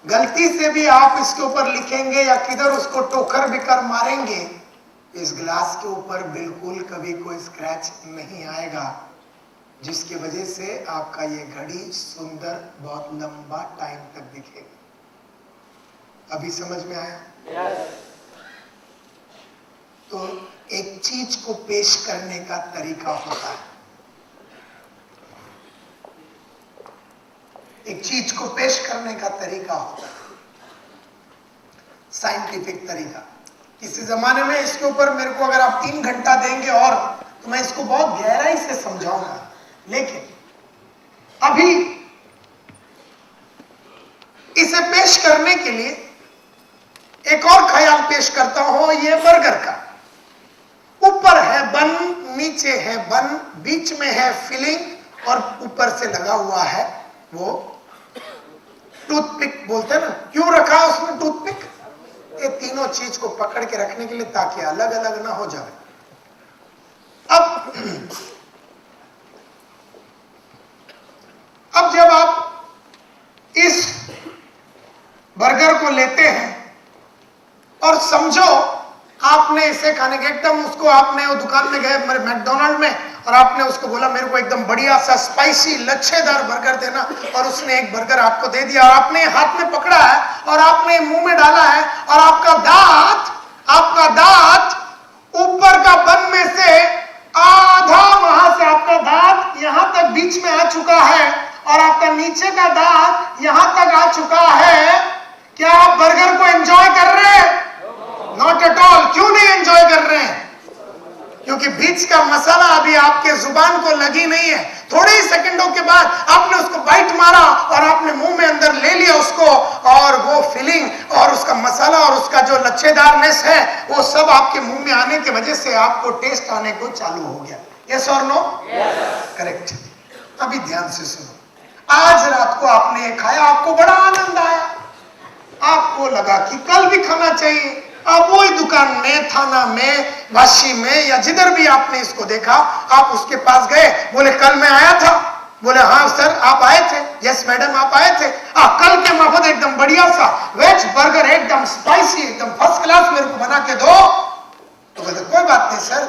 गलती से भी आप इसके ऊपर लिखेंगे या किधर उसको टोकर बिकर मारेंगे, इस ग्लास के ऊपर बिल्कुल कभी कोई स्क्रैच नहीं आएगा, जिसकी वजह से आपका ये घड़ी सुंदर बहुत लंबा टाइम तक दिखेगा। अभी समझ में आया? yes. तो एक चीज को पेश करने का तरीका होता है, एक चीज को पेश करने का तरीका होता है, साइंटिफिक तरीका। किसी जमाने में इसके ऊपर मेरे को अगर आप 3 घंटा देंगे और तो मैं इसको बहुत गहराई से समझाऊंगा, लेकिन अभी इसे पेश करने के लिए एक और ख्याल पेश करता हूं। ये बर्गर का ऊपर है बन, नीचे है बन, बीच में है फिलिंग और ऊपर से लगा हुआ है वो टूथपिक बोलते हैं ना। क्यों रखा उसमें टूथपिक? ये तीनों चीज को पकड़ के रखने के लिए, ताकि अलग अलग ना हो जाए। अब जब आप इस बर्गर को लेते हैं और समझो आपने इसे खाने के एकदम उसको आपने वो दुकान में गए मैकडोनल्ड में और आपने उसको बोला मेरे को एकदम बढ़िया सा स्पाइसी लच्छेदार बर्गर देना, और उसने एक बर्गर आपको दे दिया और आपने हाथ में पकड़ा है और आपने मुंह में डाला है और आपका दांत ऊपर का बन में से आधा, वहां से आपका दांत यहां तक बीच में आ चुका है और आपका नीचे का दांत यहां तक आ चुका है। क्या आप बर्गर को एंजॉय कर रहे हैं? Not at all. क्यों नहीं एंजॉय कर रहे हैं? क्योंकि बीच का मसाला अभी आपके जुबान को लगी नहीं है। थोड़े ही सेकंडों के बाद आपने उसको बाइट मारा और आपने मुंह में अंदर ले लिया उसको, और वो फीलिंग और उसका मसाला और उसका जो लच्छेदारनेस है वो सब आपके मुंह में आने की वजह से आपको टेस्ट आने को चालू हो गया। यस और नो? करेक्ट। अभी ध्यान से सुनो। आज रात को आपने ये खाया, आपको बड़ा आनंद आया, आपको लगा कि कल भी खाना चाहिए। आप वही दुकान में, थाना में, वाशी में या जिधर भी आपने इसको देखा, आप उसके पास गए, बोले कल मैं आया था। बोले हाँ सर आप आए थे। यस मैडम आप आए थे। कल के माफत एकदम बढ़िया सा वेज बर्गर एकदम स्पाइसी एकदम फर्स्ट क्लास मेरे को बना के दो। तो बोले कोई बात नहीं सर,